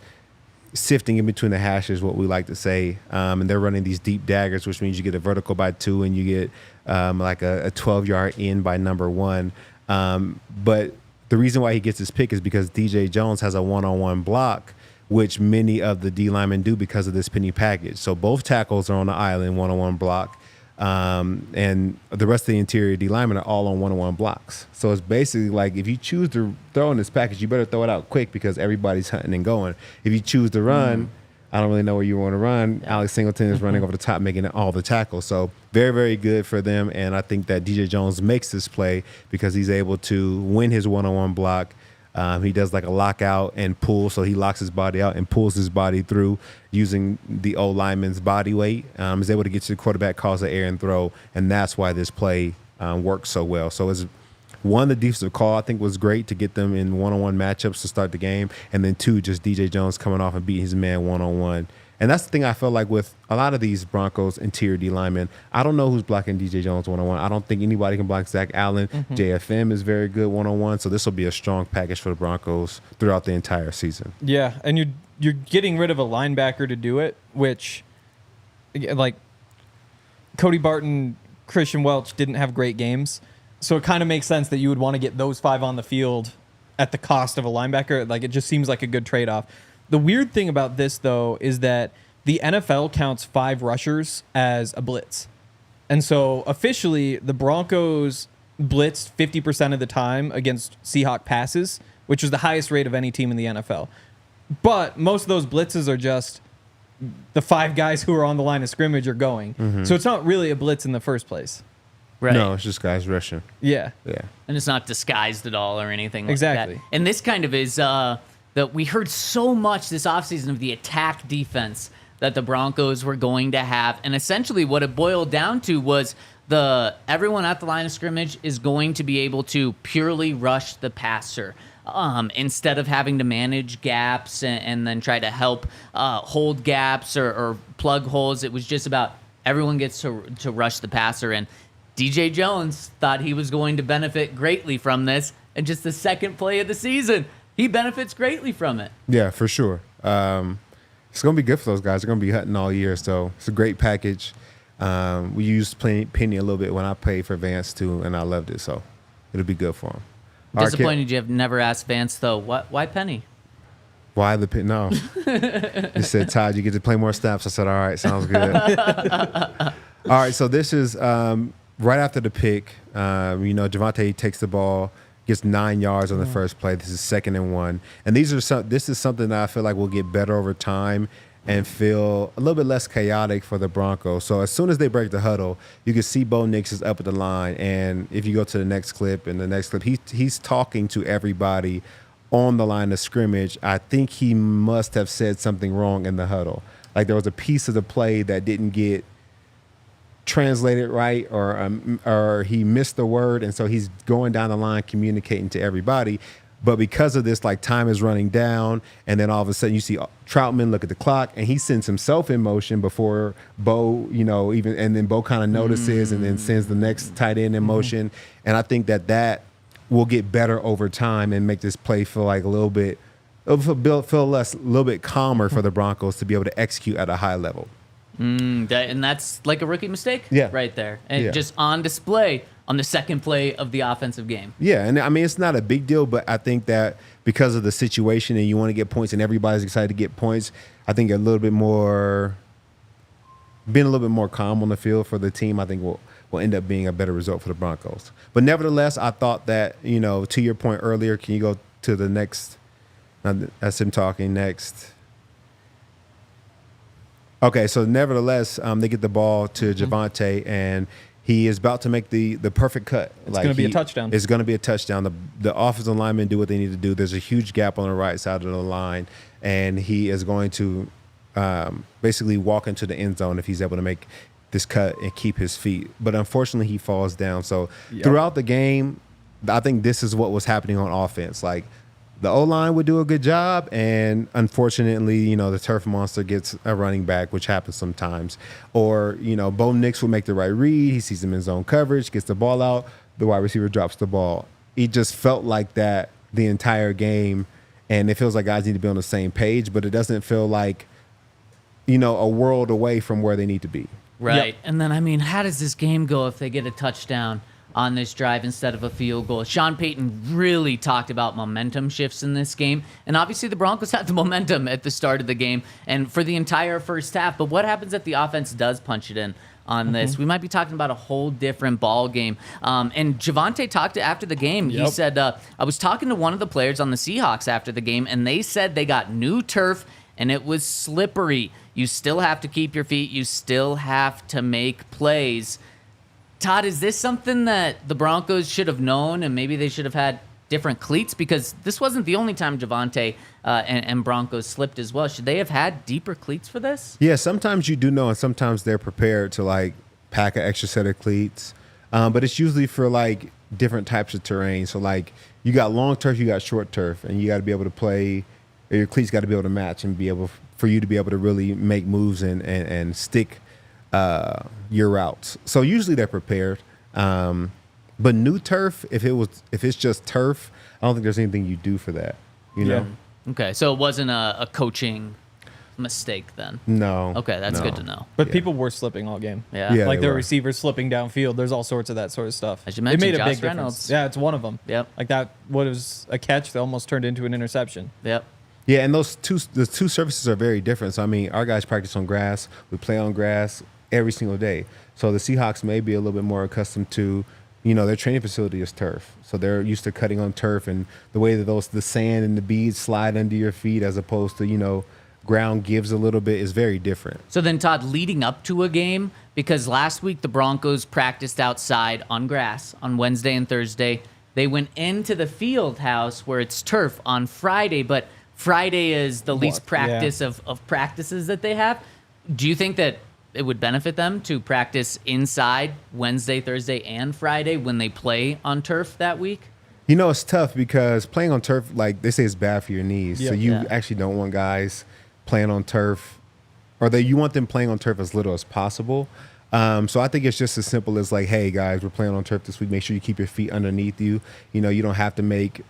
Speaker 2: sifting in between the hashes, what we like to say. And they're running these deep daggers, which means you get a vertical by 2 and you get like a 12-yard in by number 1. But the reason why he gets his pick is because DJ Jones has a one-on-one block, which many of the D linemen do because of this penny package. So both tackles are on the island, one-on-one block. And the rest of the interior D linemen are all on one-on-one blocks. So it's basically like, if you choose to throw in this package, you better throw it out quick because everybody's hunting and going. If you choose to run, I don't really know where you want to run. Alex Singleton is running over the top, making all the tackles. So very, very good for them. And I think that DJ Jones makes this play because he's able to win his one-on-one block. He does like a lockout and pull, so he locks his body out and pulls his body through using the old lineman's body weight. He's able to get to the quarterback, cause the air and throw, and that's why this play works so well. So it's one, the defensive call I think was great to get them in one-on-one matchups to start the game, and then 2, just DJ Jones coming off and beating his man one-on-one. And that's the thing I feel like with a lot of these Broncos interior D linemen. I don't know who's blocking DJ Jones one-on-one. I don't think anybody can block Zach Allen. JFM is very good one-on-one, so this will be a strong package for the Broncos throughout the entire season.
Speaker 4: Yeah, and you're getting rid of a linebacker to do it, which, like, Cody Barton, Christian Welch didn't have great games, so it kind of makes sense that you would want to get those 5 on the field at the cost of a linebacker. Like, it just seems like a good trade-off. The weird thing about this, though, is that the NFL counts 5 rushers as a blitz. And so officially, the Broncos blitzed 50% of the time against Seahawk passes, which is the highest rate of any team in the NFL. But most of those blitzes are just the 5 guys who are on the line of scrimmage are going. So it's not really a blitz in the first place.
Speaker 1: Right.
Speaker 2: No, it's just guys rushing.
Speaker 4: Yeah.
Speaker 2: Yeah.
Speaker 1: And it's not disguised at all or anything like
Speaker 4: Exactly.
Speaker 1: that. And this kind of is that we heard so much this offseason of the attack defense that the Broncos were going to have. And essentially what it boiled down to was everyone at the line of scrimmage is going to be able to purely rush the passer. Instead of having to manage gaps and then try to help hold gaps or plug holes, it was just about everyone gets to rush the passer. And DJ Jones thought he was going to benefit greatly from this. And just the second play of the season, he benefits greatly from it.
Speaker 2: Yeah, for sure. It's going to be good for those guys. They're going to be hunting all year, so it's a great package. We used Penny a little bit when I paid for Vance, too, and I loved it, so it'll be good for him.
Speaker 1: Disappointed you have never asked Vance, though. Why Penny?
Speaker 2: Why the Penny? No. He said, Todd, you get to play more snaps. I said, all right, sounds good. All right, so this is right after the pick. Javonte takes the ball, gets 9 yards on the first play. This is 2nd and 1. And this is something that I feel like will get better over time and feel a little bit less chaotic for the Broncos. So as soon as they break the huddle, you can see Bo Nix is up at the line. And if you go to the next clip, he's talking to everybody on the line of scrimmage. I think he must have said something wrong in the huddle. Like there was a piece of the play that didn't get translated right, or he missed the word, and so he's going down the line communicating to everybody. But because of this, like, time is running down, and then all of a sudden you see Troutman look at the clock, and he sends himself in motion before Bo, and then Bo kind of notices and then sends the next tight end in motion. And I think that will get better over time and make this play feel like a little bit calmer for the Broncos to be able to execute at a high level.
Speaker 1: And that's like a rookie mistake right there. And just on display on the second play of the offensive game.
Speaker 2: Yeah, and I mean, it's not a big deal, but I think that because of the situation and you want to get points and everybody's excited to get points, I think being a little bit more calm on the field for the team, I think will end up being a better result for the Broncos. But nevertheless, I thought that, to your point earlier, can you go to the next? That's him talking next. Okay, so nevertheless, they get the ball to Javonte, and he is about to make the perfect cut.
Speaker 4: It's going to be a touchdown.
Speaker 2: It's going to be a touchdown. The offensive linemen do what they need to do. There's a huge gap on the right side of the line, and he is going to basically walk into the end zone if he's able to make this cut and keep his feet. But unfortunately, he falls down. So throughout the game, I think this is what was happening on offense. Like, the O-line would do a good job, and unfortunately, the turf monster gets a running back, which happens sometimes. Or, Bo Nix would make the right read. He sees him in zone coverage, gets the ball out, the wide receiver drops the ball. It just felt like that the entire game, and it feels like guys need to be on the same page, but it doesn't feel like, a world away from where they need to be.
Speaker 1: Right. Yep. And then, how does this game go if they get a touchdown on this drive instead of a field goal? Sean Payton really talked about momentum shifts in this game. And obviously the Broncos had the momentum at the start of the game and for the entire first half. But what happens if the offense does punch it in on this? We might be talking about a whole different ball game. And Javonte talked after the game. He said, I was talking to one of the players on the Seahawks after the game, and they said they got new turf and it was slippery. You still have to keep your feet. You still have to make plays. Todd, is this something that the Broncos should have known and maybe they should have had different cleats? Because this wasn't the only time Javonte and Broncos slipped as well. Should they have had deeper cleats for this?
Speaker 2: Yeah, sometimes you do know, and sometimes they're prepared to, pack an extra set of cleats. But it's usually for, different types of terrain. So, you got long turf, you got short turf, and you got to be able to play, or your cleats got to be able to match and for you to be able to really make moves and stick your routes. So usually they're prepared. But new turf, if it's just turf, I don't think there's anything you do for that. You know?
Speaker 1: Okay, so it wasn't a coaching mistake then.
Speaker 2: No.
Speaker 1: Okay, that's good to know.
Speaker 4: But people were slipping all game.
Speaker 1: Yeah.
Speaker 4: Like their receivers slipping downfield. There's all sorts of that sort of stuff.
Speaker 1: As you mentioned,
Speaker 4: it made a
Speaker 1: Josh
Speaker 4: big
Speaker 1: Reynolds.
Speaker 4: difference. Yeah, it's one of them.
Speaker 1: Yep.
Speaker 4: Like that, what was a catch that almost turned into an interception.
Speaker 1: Yep.
Speaker 2: Yeah, and the two surfaces are very different. So, our guys practice on grass. We play on grass every single day. So the Seahawks may be a little bit more accustomed to, their training facility is turf. So they're used to cutting on turf and the way that the sand and the beads slide under your feet as opposed to, ground gives a little bit is very different.
Speaker 1: So then, Todd, leading up to a game, because last week the Broncos practiced outside on grass on Wednesday and Thursday. They went into the field house where it's turf on Friday, but Friday is the least practice of practices that they have. Do you think that it would benefit them to practice inside Wednesday, Thursday, and Friday when they play on turf that week?
Speaker 2: It's tough because playing on turf, they say, is bad for your knees. So you actually don't want guys playing on turf, or you want them playing on turf as little as possible. So I think it's just as simple as hey guys, we're playing on turf this week. Make sure you keep your feet underneath you. You don't have to make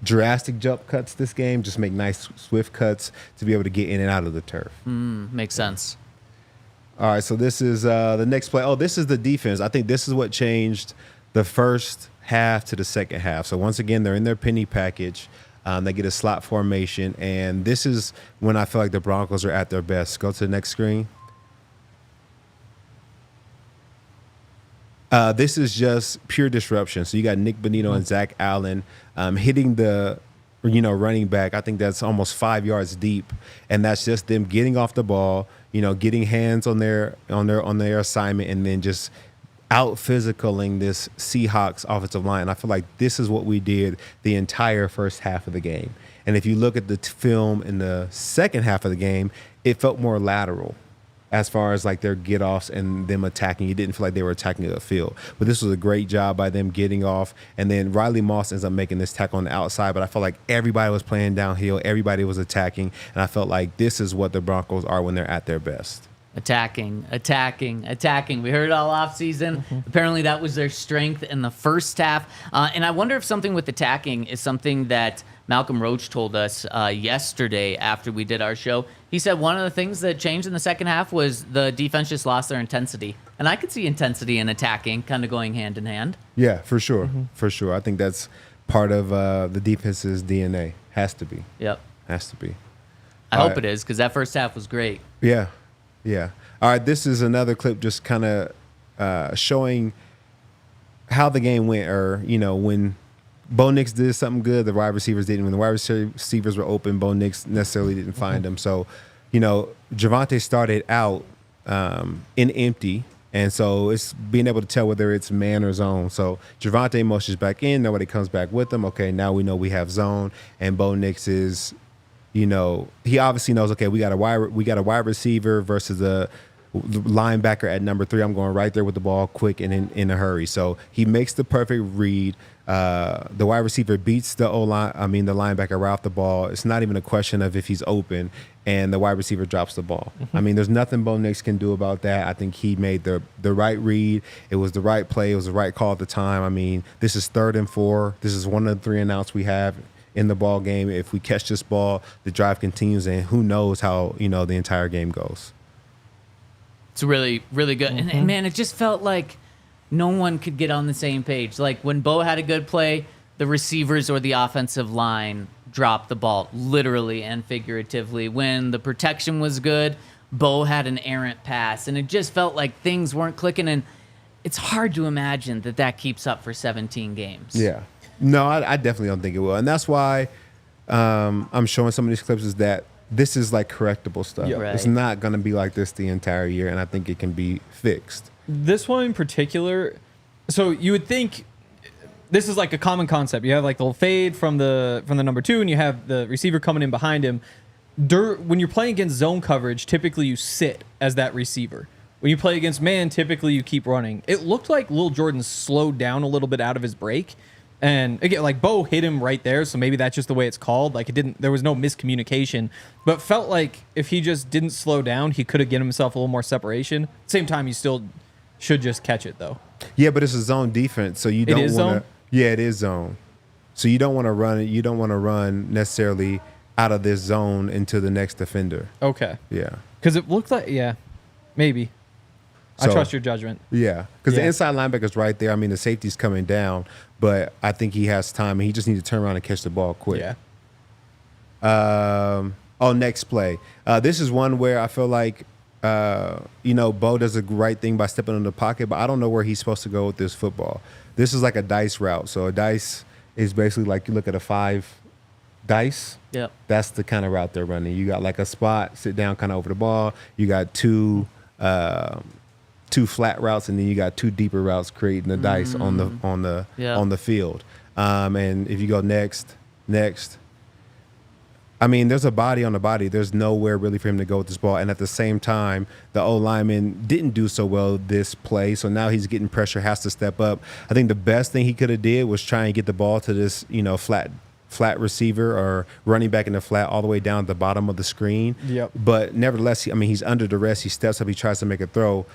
Speaker 2: drastic jump cuts this game. Just make nice swift cuts to be able to get in and out of the turf.
Speaker 1: Makes sense.
Speaker 2: All right, so this is the next play. Oh, this is the defense. I think this is what changed the first half to the second half. So once again, they're in their penny package. They get a slot formation, and this is when I feel like the Broncos are at their best. Go to the next screen. This is just pure disruption. So you got Nick Bonito and Zach Allen hitting the running back. I think that's almost 5 yards deep, and that's just them getting off the ball, getting hands on their assignment, and then just out physicaling this Seahawks offensive line. I feel like this is what we did the entire first half of the game. And if you look at the film in the second half of the game, it felt more lateral as far as their get-offs and them attacking. You didn't feel like they were attacking the field. But this was a great job by them getting off. And then Riley Moss ends up making this tackle on the outside. But I felt like everybody was playing downhill. Everybody was attacking. And I felt like this is what the Broncos are when they're at their best.
Speaker 1: Attacking. We heard it all offseason. Apparently that was their strength in the first half. And I wonder if something with attacking is something that Malcolm Roach told us yesterday after we did our show. He said one of the things that changed in the second half was the defense just lost their intensity. And I could see intensity and attacking kind of going hand in hand.
Speaker 2: Yeah, for sure. For sure. I think that's part of the defense's DNA. Has to be.
Speaker 1: Yep.
Speaker 2: Has to be.
Speaker 1: I hope it is, because that first half was great.
Speaker 2: Yeah. Yeah. All right, this is another clip just kind of showing how the game went, or, when Bo Nix did something good, the wide receivers didn't. When the wide receivers were open, Bo Nix necessarily didn't find them. So, Javonte started out in empty, And so it's being able to tell whether it's man or zone. So Javonte motions back in, nobody comes back with him. Okay, now we know we have zone, and Bo Nix is, he obviously knows. Okay, we got a wide receiver versus the linebacker at number 3. I'm going right there with the ball, quick and in a hurry. So he makes the perfect read. The wide receiver beats the linebacker right off the ball. It's not even a question of if he's open, and the wide receiver drops the ball. I mean, there's nothing Bo Nix can do about that. I think he made the right read. It was the right play. It was the right call at the time. I mean, this is 3rd and 4. This is one of the 3 and outs we have in the ball game. If we catch this ball, the drive continues, and who knows how the entire game goes.
Speaker 1: It's really, really good. And man, it just felt like no one could get on the same page. Like when Bo had a good play, the receivers or the offensive line dropped the ball, literally and figuratively. When the protection was good, Bo had an errant pass. And it just felt like things weren't clicking. And it's hard to imagine that keeps up for 17 games.
Speaker 2: Yeah. No, I definitely don't think it will. And that's why I'm showing some of these clips is that this is like correctable stuff.
Speaker 4: Yeah.
Speaker 1: Right.
Speaker 2: It's not going to be like this the entire year, and I think it can be fixed.
Speaker 4: This one in particular, so you would think this is like a common concept. You have like the little fade from the number 2, and you have the receiver coming in behind him. When you're playing against zone coverage, typically you sit as that receiver. When you play against man, typically you keep running. It looked like Lil Jordan slowed down a little bit out of his break. And again, like Bo hit him right there, so maybe that's just the way it's called. Like there was no miscommunication, but felt like if he just didn't slow down, he could have given himself a little more separation. At the same time, you still should just catch it though.
Speaker 2: Yeah, but it's a zone defense, so you don't want
Speaker 4: zone?
Speaker 2: to. Yeah, it is zone. So you don't want to run it. You don't want to run necessarily out of this zone into the next defender.
Speaker 4: Okay.
Speaker 2: Yeah.
Speaker 4: Because it looked like maybe. I
Speaker 2: So-
Speaker 4: trust your judgment.
Speaker 2: Yeah, because the
Speaker 4: Yeah.
Speaker 2: inside linebacker's right there. I mean, the safety's coming down, but I think he has time, and he just needs to turn around and catch the ball quick.
Speaker 4: Yeah.
Speaker 2: Next play. This is one where I feel like, Bo does a right thing by stepping in the pocket, but I don't know where he's supposed to go with this football. This is like a dice route. So a dice is basically like you look at a 5 dice.
Speaker 1: Yep.
Speaker 2: That's the kind of route they're running. You got like a spot, sit down kind of over the ball. You got two flat routes, and then you got 2 deeper routes creating the dice on the field. And if you go next, I mean, there's a body on the body. There's nowhere really for him to go with this ball. And at the same time, the O-lineman didn't do so well this play, so now he's getting pressure, has to step up. I think the best thing he could have did was try and get the ball to this, flat receiver or running back in the flat all the way down at the bottom of the screen.
Speaker 4: Yep.
Speaker 2: But nevertheless, he's under duress. He steps up. He tries to make a throw.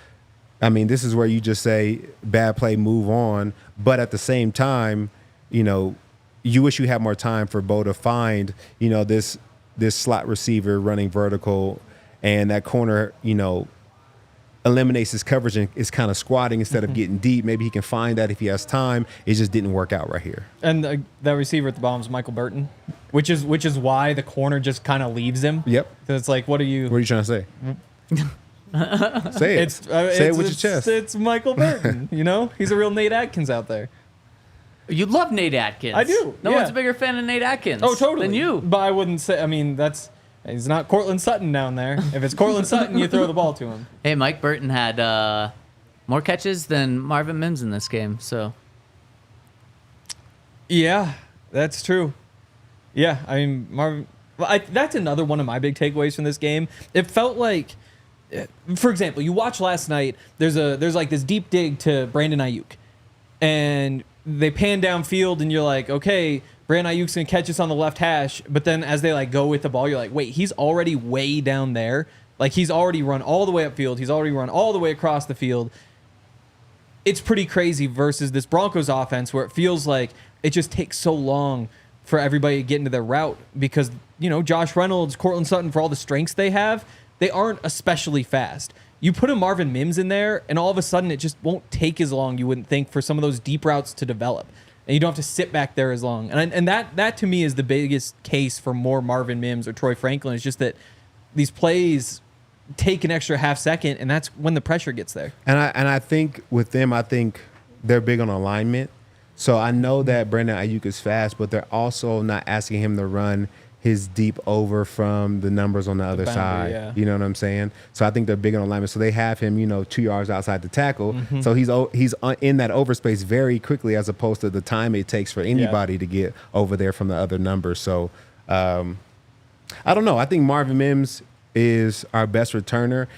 Speaker 2: I mean, this is where you just say, bad play, move on. But at the same time, you wish you had more time for Bo to find, this slot receiver running vertical, and that corner, eliminates his coverage and is kind of squatting instead of getting deep. Maybe he can find that if he has time. It just didn't work out right here.
Speaker 4: And that receiver at the bottom is Michael Burton, which is why the corner just kind of leaves him.
Speaker 2: Yep.
Speaker 4: So it's like, what are you
Speaker 2: trying to say? Say it. Say it with your chest.
Speaker 4: It's Michael Burton. He's a real Nate Atkins out there.
Speaker 1: You love Nate Atkins.
Speaker 4: I do,
Speaker 1: No
Speaker 4: yeah.
Speaker 1: one's a bigger fan of Nate Atkins
Speaker 4: Oh, totally.
Speaker 1: than you.
Speaker 4: But I wouldn't say. He's not Cortland Sutton down there. If it's Cortland Sutton, you throw the ball to him.
Speaker 1: Hey, Mike Burton had more catches than Marvin Mims in this game, so.
Speaker 4: Yeah, that's true. Yeah, Marvin. That's another one of my big takeaways from this game. It felt like, for example, you watch last night. There's like this deep dig to Brandon Ayuk, and they pan downfield, and you're like, okay, Brandon Ayuk's gonna catch us on the left hash. But then as they go with the ball, you're like, wait, he's already way down there. Like he's already run all the way upfield. He's already run all the way across the field. It's pretty crazy versus this Broncos offense where it feels like it just takes so long for everybody to get into their route because, Josh Reynolds, Cortland Sutton, for all the strengths they have, they aren't especially fast. You put a Marvin Mims in there, and all of a sudden it just won't take as long, you wouldn't think, for some of those deep routes to develop. And you don't have to sit back there as long. And that to me is the biggest case for more Marvin Mims or Troy Franklin. It's just that these plays take an extra half second, and that's when the pressure gets there.
Speaker 2: And I think with them, I think they're big on alignment. So I know that Brandon Ayuk is fast, but they're also not asking him to run his deep over from the numbers on the other
Speaker 4: boundary,
Speaker 2: side.
Speaker 4: yeah.
Speaker 2: You know what I'm saying? So I think they're big on alignment. So they have him, 2 yards outside the tackle. So he's in that overspace very quickly, as opposed to the time it takes for anybody to get over there from the other numbers. So I don't know. I think Marvin Mims is our best returner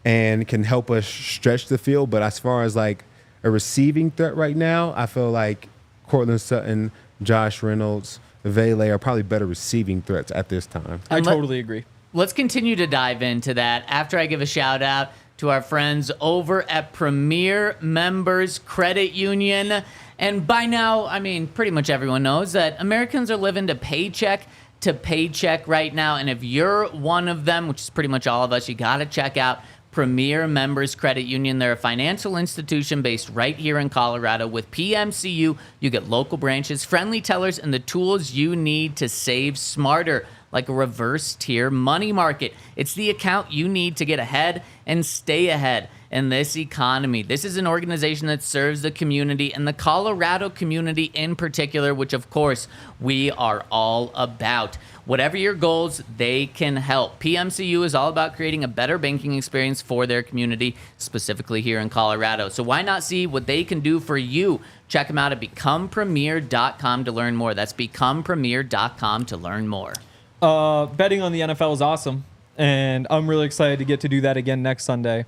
Speaker 2: and can help us stretch the field. But as far as like a receiving threat right now, I feel like Cortland Sutton, Josh Reynolds, Vele are probably better receiving threats at this time.
Speaker 4: I totally agree.
Speaker 1: Let's continue to dive into that after I give a shout out to our friends over at Premier Members Credit Union. And by now, I mean, pretty much everyone knows that Americans are living to paycheck right now. And if you're one of them, which is pretty much all of us, you got to check out Premier Members Credit Union. They're a financial institution based right here in Colorado. With PMCU, you get local branches, friendly tellers, and the tools you need to save smarter, like a reverse tier money market. It's the account you need to get ahead and stay ahead in this economy. This is an organization that serves the community and the Colorado community in particular, which of course we are all about. Whatever your goals, they can help. PMCU is all about creating a better banking experience for their community, specifically here in Colorado. So why not see what they can do for you? Check them out at becomepremier.com to learn more. That's becomepremier.com to learn more.
Speaker 4: Betting on the NFL is awesome, and I'm really excited to get to do that again next Sunday.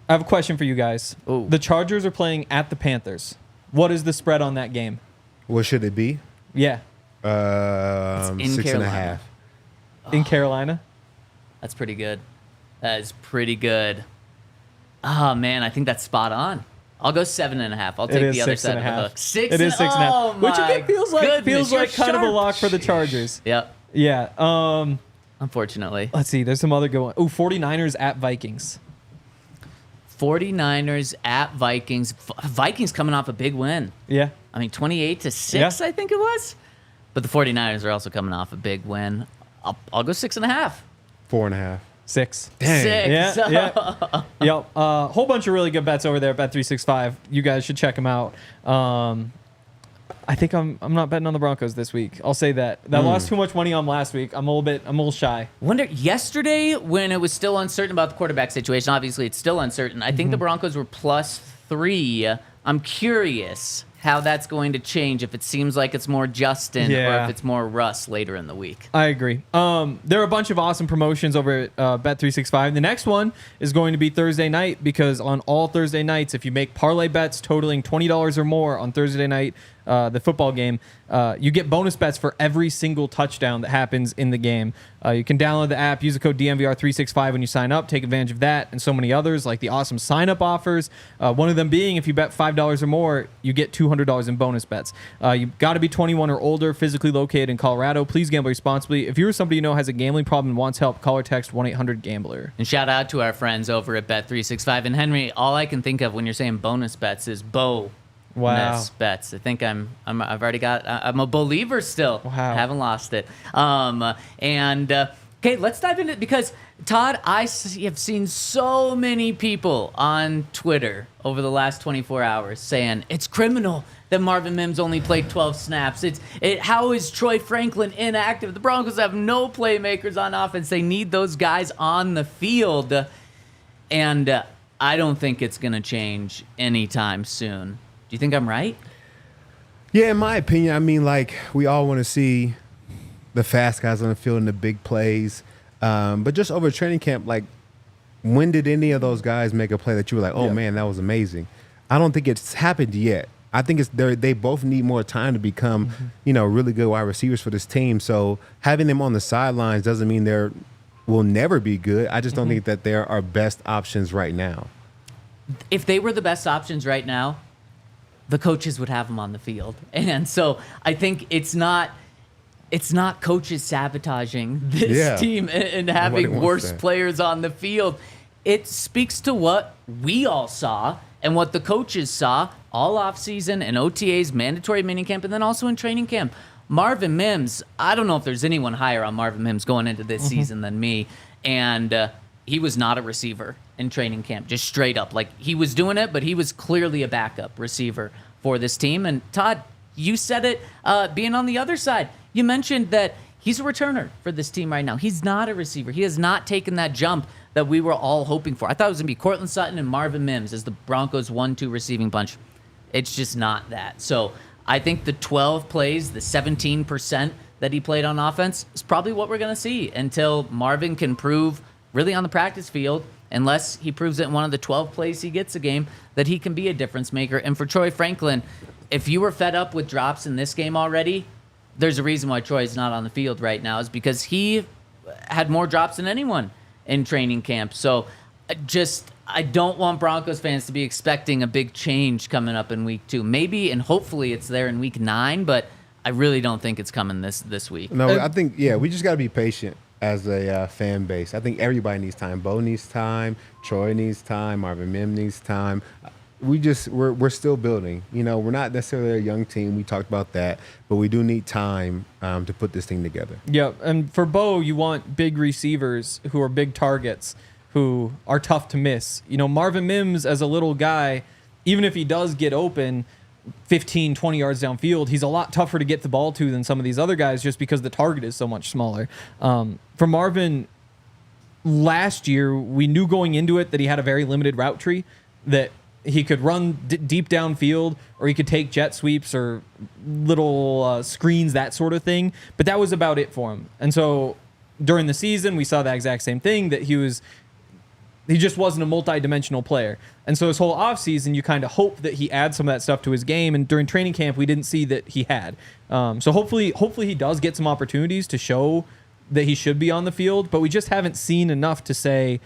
Speaker 4: I have a question for you guys.
Speaker 1: Ooh.
Speaker 4: The Chargers are playing at the Panthers. What is the spread on that game?
Speaker 2: What should it be?
Speaker 4: Yeah.
Speaker 1: in
Speaker 2: 6.5.
Speaker 1: Carolina.
Speaker 4: In Carolina?
Speaker 1: That's pretty good. That is pretty good. Oh, man, I think that's spot on. I'll go 7.5. I'll take the other side of the hook.
Speaker 4: It is 6.5.
Speaker 1: Oh,
Speaker 4: Which again feels like
Speaker 1: you're
Speaker 4: kind of a
Speaker 1: sharp.
Speaker 4: lock for the Chargers.
Speaker 1: Yep.
Speaker 4: Yeah.
Speaker 1: Unfortunately.
Speaker 4: Let's see. There's some other good one. 49ers at Vikings.
Speaker 1: 49ers at Vikings. Vikings coming off a big win.
Speaker 4: Yeah.
Speaker 1: I mean, 28-6,
Speaker 4: Yeah.
Speaker 1: I think it was. But the 49ers are also coming off a big win. I'll go 6.5.
Speaker 2: 4.5.
Speaker 4: 6.
Speaker 2: Dang.
Speaker 1: 6.
Speaker 4: Yeah, yeah. Yep. A whole bunch of really good bets over there at Bet365. You guys should check them out. I think I'm not betting on the Broncos this week. I'll say that. I lost too much money on them last week. I'm a little shy.
Speaker 1: Wonder yesterday when it was still uncertain about the quarterback situation. Obviously, it's still uncertain. I think the Broncos were +3. I'm curious how that's going to change, if it seems like it's more Justin or if it's more Russ later in the week.
Speaker 4: I agree. There are a bunch of awesome promotions over at Bet365. The next one is going to be Thursday night, because on all Thursday nights, if you make parlay bets totaling $20 or more on Thursday night, the football game, you get bonus bets for every single touchdown that happens in the game. You can download the app, use the code DNVR365 when you sign up, take advantage of that and so many others, like the awesome sign-up offers. One of them being, if you bet $5 or more, you get $200 in bonus bets. You've got to be 21 or older, physically located in Colorado. Please gamble responsibly. If you're somebody you know has a gambling problem and wants help, call or text 1-800-GAMBLER.
Speaker 1: And shout out to our friends over at Bet365. And Henry, all I can think of when you're saying bonus bets is Bo Nix bets. I think I'm a believer still.
Speaker 4: Wow.
Speaker 1: I haven't lost it. Okay, let's dive into it, because Todd, I have seen so many people on Twitter over the last 24 hours saying it's criminal that Marvin Mims only played 12 snaps. How is Troy Franklin inactive? The Broncos have no playmakers on offense. They need those guys on the field. And I don't think it's going to change anytime soon. Do you think I'm right?
Speaker 2: Yeah, in my opinion, I mean, like, we all want to see the fast guys on the field and the big plays. But just over training camp, like, when did any of those guys make a play that you were like, oh, man, that was amazing? I don't think it's happened yet. I think they both need more time to become, really good wide receivers for this team. So having them on the sidelines doesn't mean they will never be good. I just don't think that they're our best options right now.
Speaker 1: If they were the best options right now, the coaches would have them on the field. And so I think it's not coaches sabotaging this team and having worse players on the field. It speaks to what we all saw and what the coaches saw all offseason and OTAs, mandatory minicamp, and then also in training camp. Marvin Mims, I don't know if there's anyone higher on Marvin Mims going into this season than me. And he was not a receiver in training camp, just straight up. Like, he was doing it, but he was clearly a backup receiver for this team. And Todd, you said it, being on the other side. You mentioned that he's a returner for this team right now. He's not a receiver. He has not taken that jump that we were all hoping for. I thought it was going to be Cortland Sutton and Marvin Mims as the Broncos 1-2 receiving bunch. It's just not that. So I think the 12 plays, the 17% that he played on offense is probably what we're going to see until Marvin can prove really on the practice field, unless he proves it in one of the 12 plays he gets a game, that he can be a difference maker. And for Troy Franklin, if you were fed up with drops in this game already, there's a reason why Troy's not on the field right now, is because he had more drops than anyone in training camp. So I don't want Broncos fans to be expecting a big change coming up in week 2. Maybe and hopefully it's there in week 9, but I really don't think it's coming this week.
Speaker 2: No, I think, we just got to be patient as a fan base. I think everybody needs time. Bo needs time. Troy needs time. Marvin Mims needs time. We're still building. We're not necessarily a young team. We talked about that, but we do need time to put this thing together.
Speaker 4: Yeah, and for Bo, you want big receivers who are big targets, who are tough to miss. Marvin Mims as a little guy, even if he does get open 15, 20 yards downfield, he's a lot tougher to get the ball to than some of these other guys just because the target is so much smaller. For Marvin, last year, we knew going into it that he had a very limited route tree, that he could run deep downfield, or he could take jet sweeps or little screens, that sort of thing. But that was about it for him. And so during the season, we saw that exact same thing, that he just wasn't a multi-dimensional player. And so this whole offseason, you kind of hope that he adds some of that stuff to his game. And during training camp, we didn't see that he had. So hopefully he does get some opportunities to show that he should be on the field. But we just haven't seen enough to say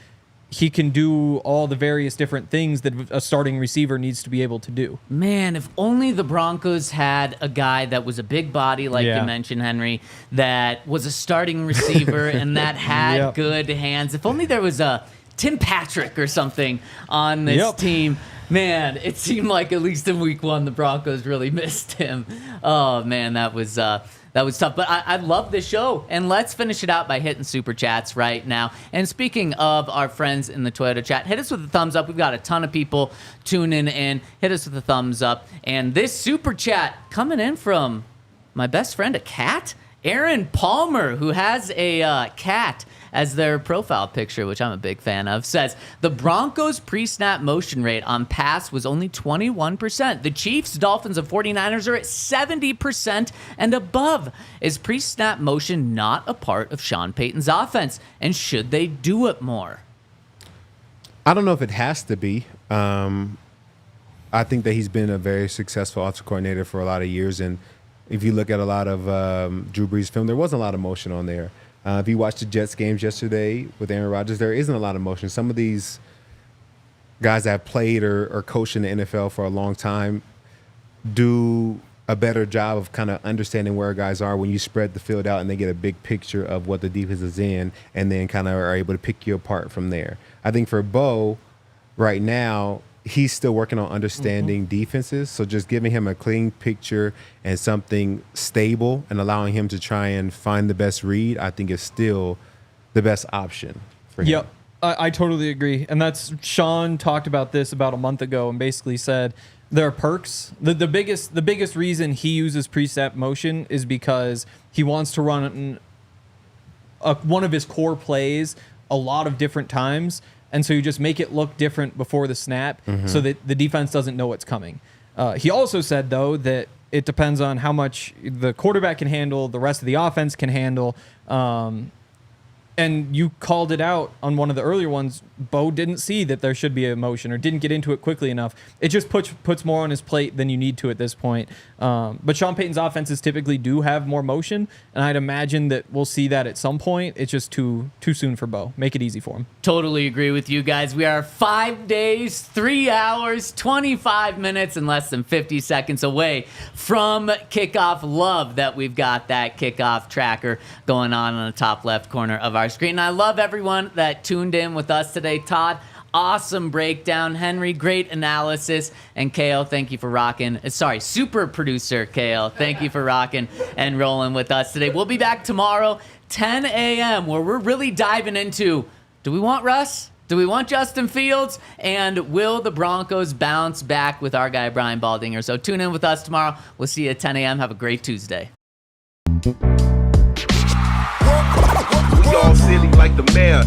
Speaker 4: he can do all the various different things that a starting receiver needs to be able to do.
Speaker 1: Man, if only the Broncos had a guy that was a big body, like you mentioned, Henry, that was a starting receiver and that had good hands. If only there was a Tim Patrick or something on this team. Man, it seemed like at least in week 1, the Broncos really missed him. Oh, man, that was tough. But I love this show. And let's finish it out by hitting Super Chats right now. And speaking of our friends in the Toyota chat, hit us with a thumbs up. We've got a ton of people tuning in. Hit us with a thumbs up. And this Super Chat coming in from my best friend, a cat, Aaron Palmer, who has a cat as their profile picture, which I'm a big fan of, says the Broncos pre-snap motion rate on pass was only 21%. The Chiefs, Dolphins, and 49ers are at 70% and above. Is pre-snap motion not a part of Sean Payton's offense, and should they do it more?
Speaker 2: I don't know if it has to be. I think that he's been a very successful offensive coordinator for a lot of years, and if you look at a lot of Drew Brees' film, there wasn't a lot of motion on there. If you watched the Jets games yesterday with Aaron Rodgers, there isn't a lot of motion. Some of these guys that have played or coached in the NFL for a long time do a better job of kind of understanding where guys are when you spread the field out and they get a big picture of what the defense is in, and then kind of are able to pick you apart from there. I think for Bo right now, he's still working on understanding defenses. So just giving him a clean picture and something stable and allowing him to try and find the best read, I think is still the best option for him.
Speaker 4: Yep, I totally agree. And that's Sean talked about this about a month ago and basically said there are perks. The biggest reason he uses pre-snap motion is because he wants to run one of his core plays a lot of different times. And so you just make it look different before the snap so that the defense doesn't know what's coming. He also said, though, that it depends on how much the quarterback can handle, the rest of the offense can handle. And you called it out on one of the earlier ones. Bo didn't see that there should be a motion or didn't get into it quickly enough. It just puts more on his plate than you need to at this point. But Sean Payton's offenses typically do have more motion, and I'd imagine that we'll see that at some point. It's just too soon for Bo. Make it easy for him.
Speaker 1: Totally agree with you guys. We are 5 days, 3 hours, 25 minutes, and less than 50 seconds away from kickoff. Love that we've got that kickoff tracker going on the top left corner of our screen. I love everyone that tuned in with us today. Todd, awesome breakdown. Henry, great analysis. And Kale, thank you for rocking. Sorry, super producer Kale, thank you for rocking and rolling with us today. We'll be back tomorrow, 10 a.m., where we're really diving into, do we want Russ? Do we want Justin Fields? And will the Broncos bounce back with our guy, Brian Baldinger? So tune in with us tomorrow. We'll see you at 10 a.m. Have a great Tuesday.
Speaker 5: all silly like the mayor.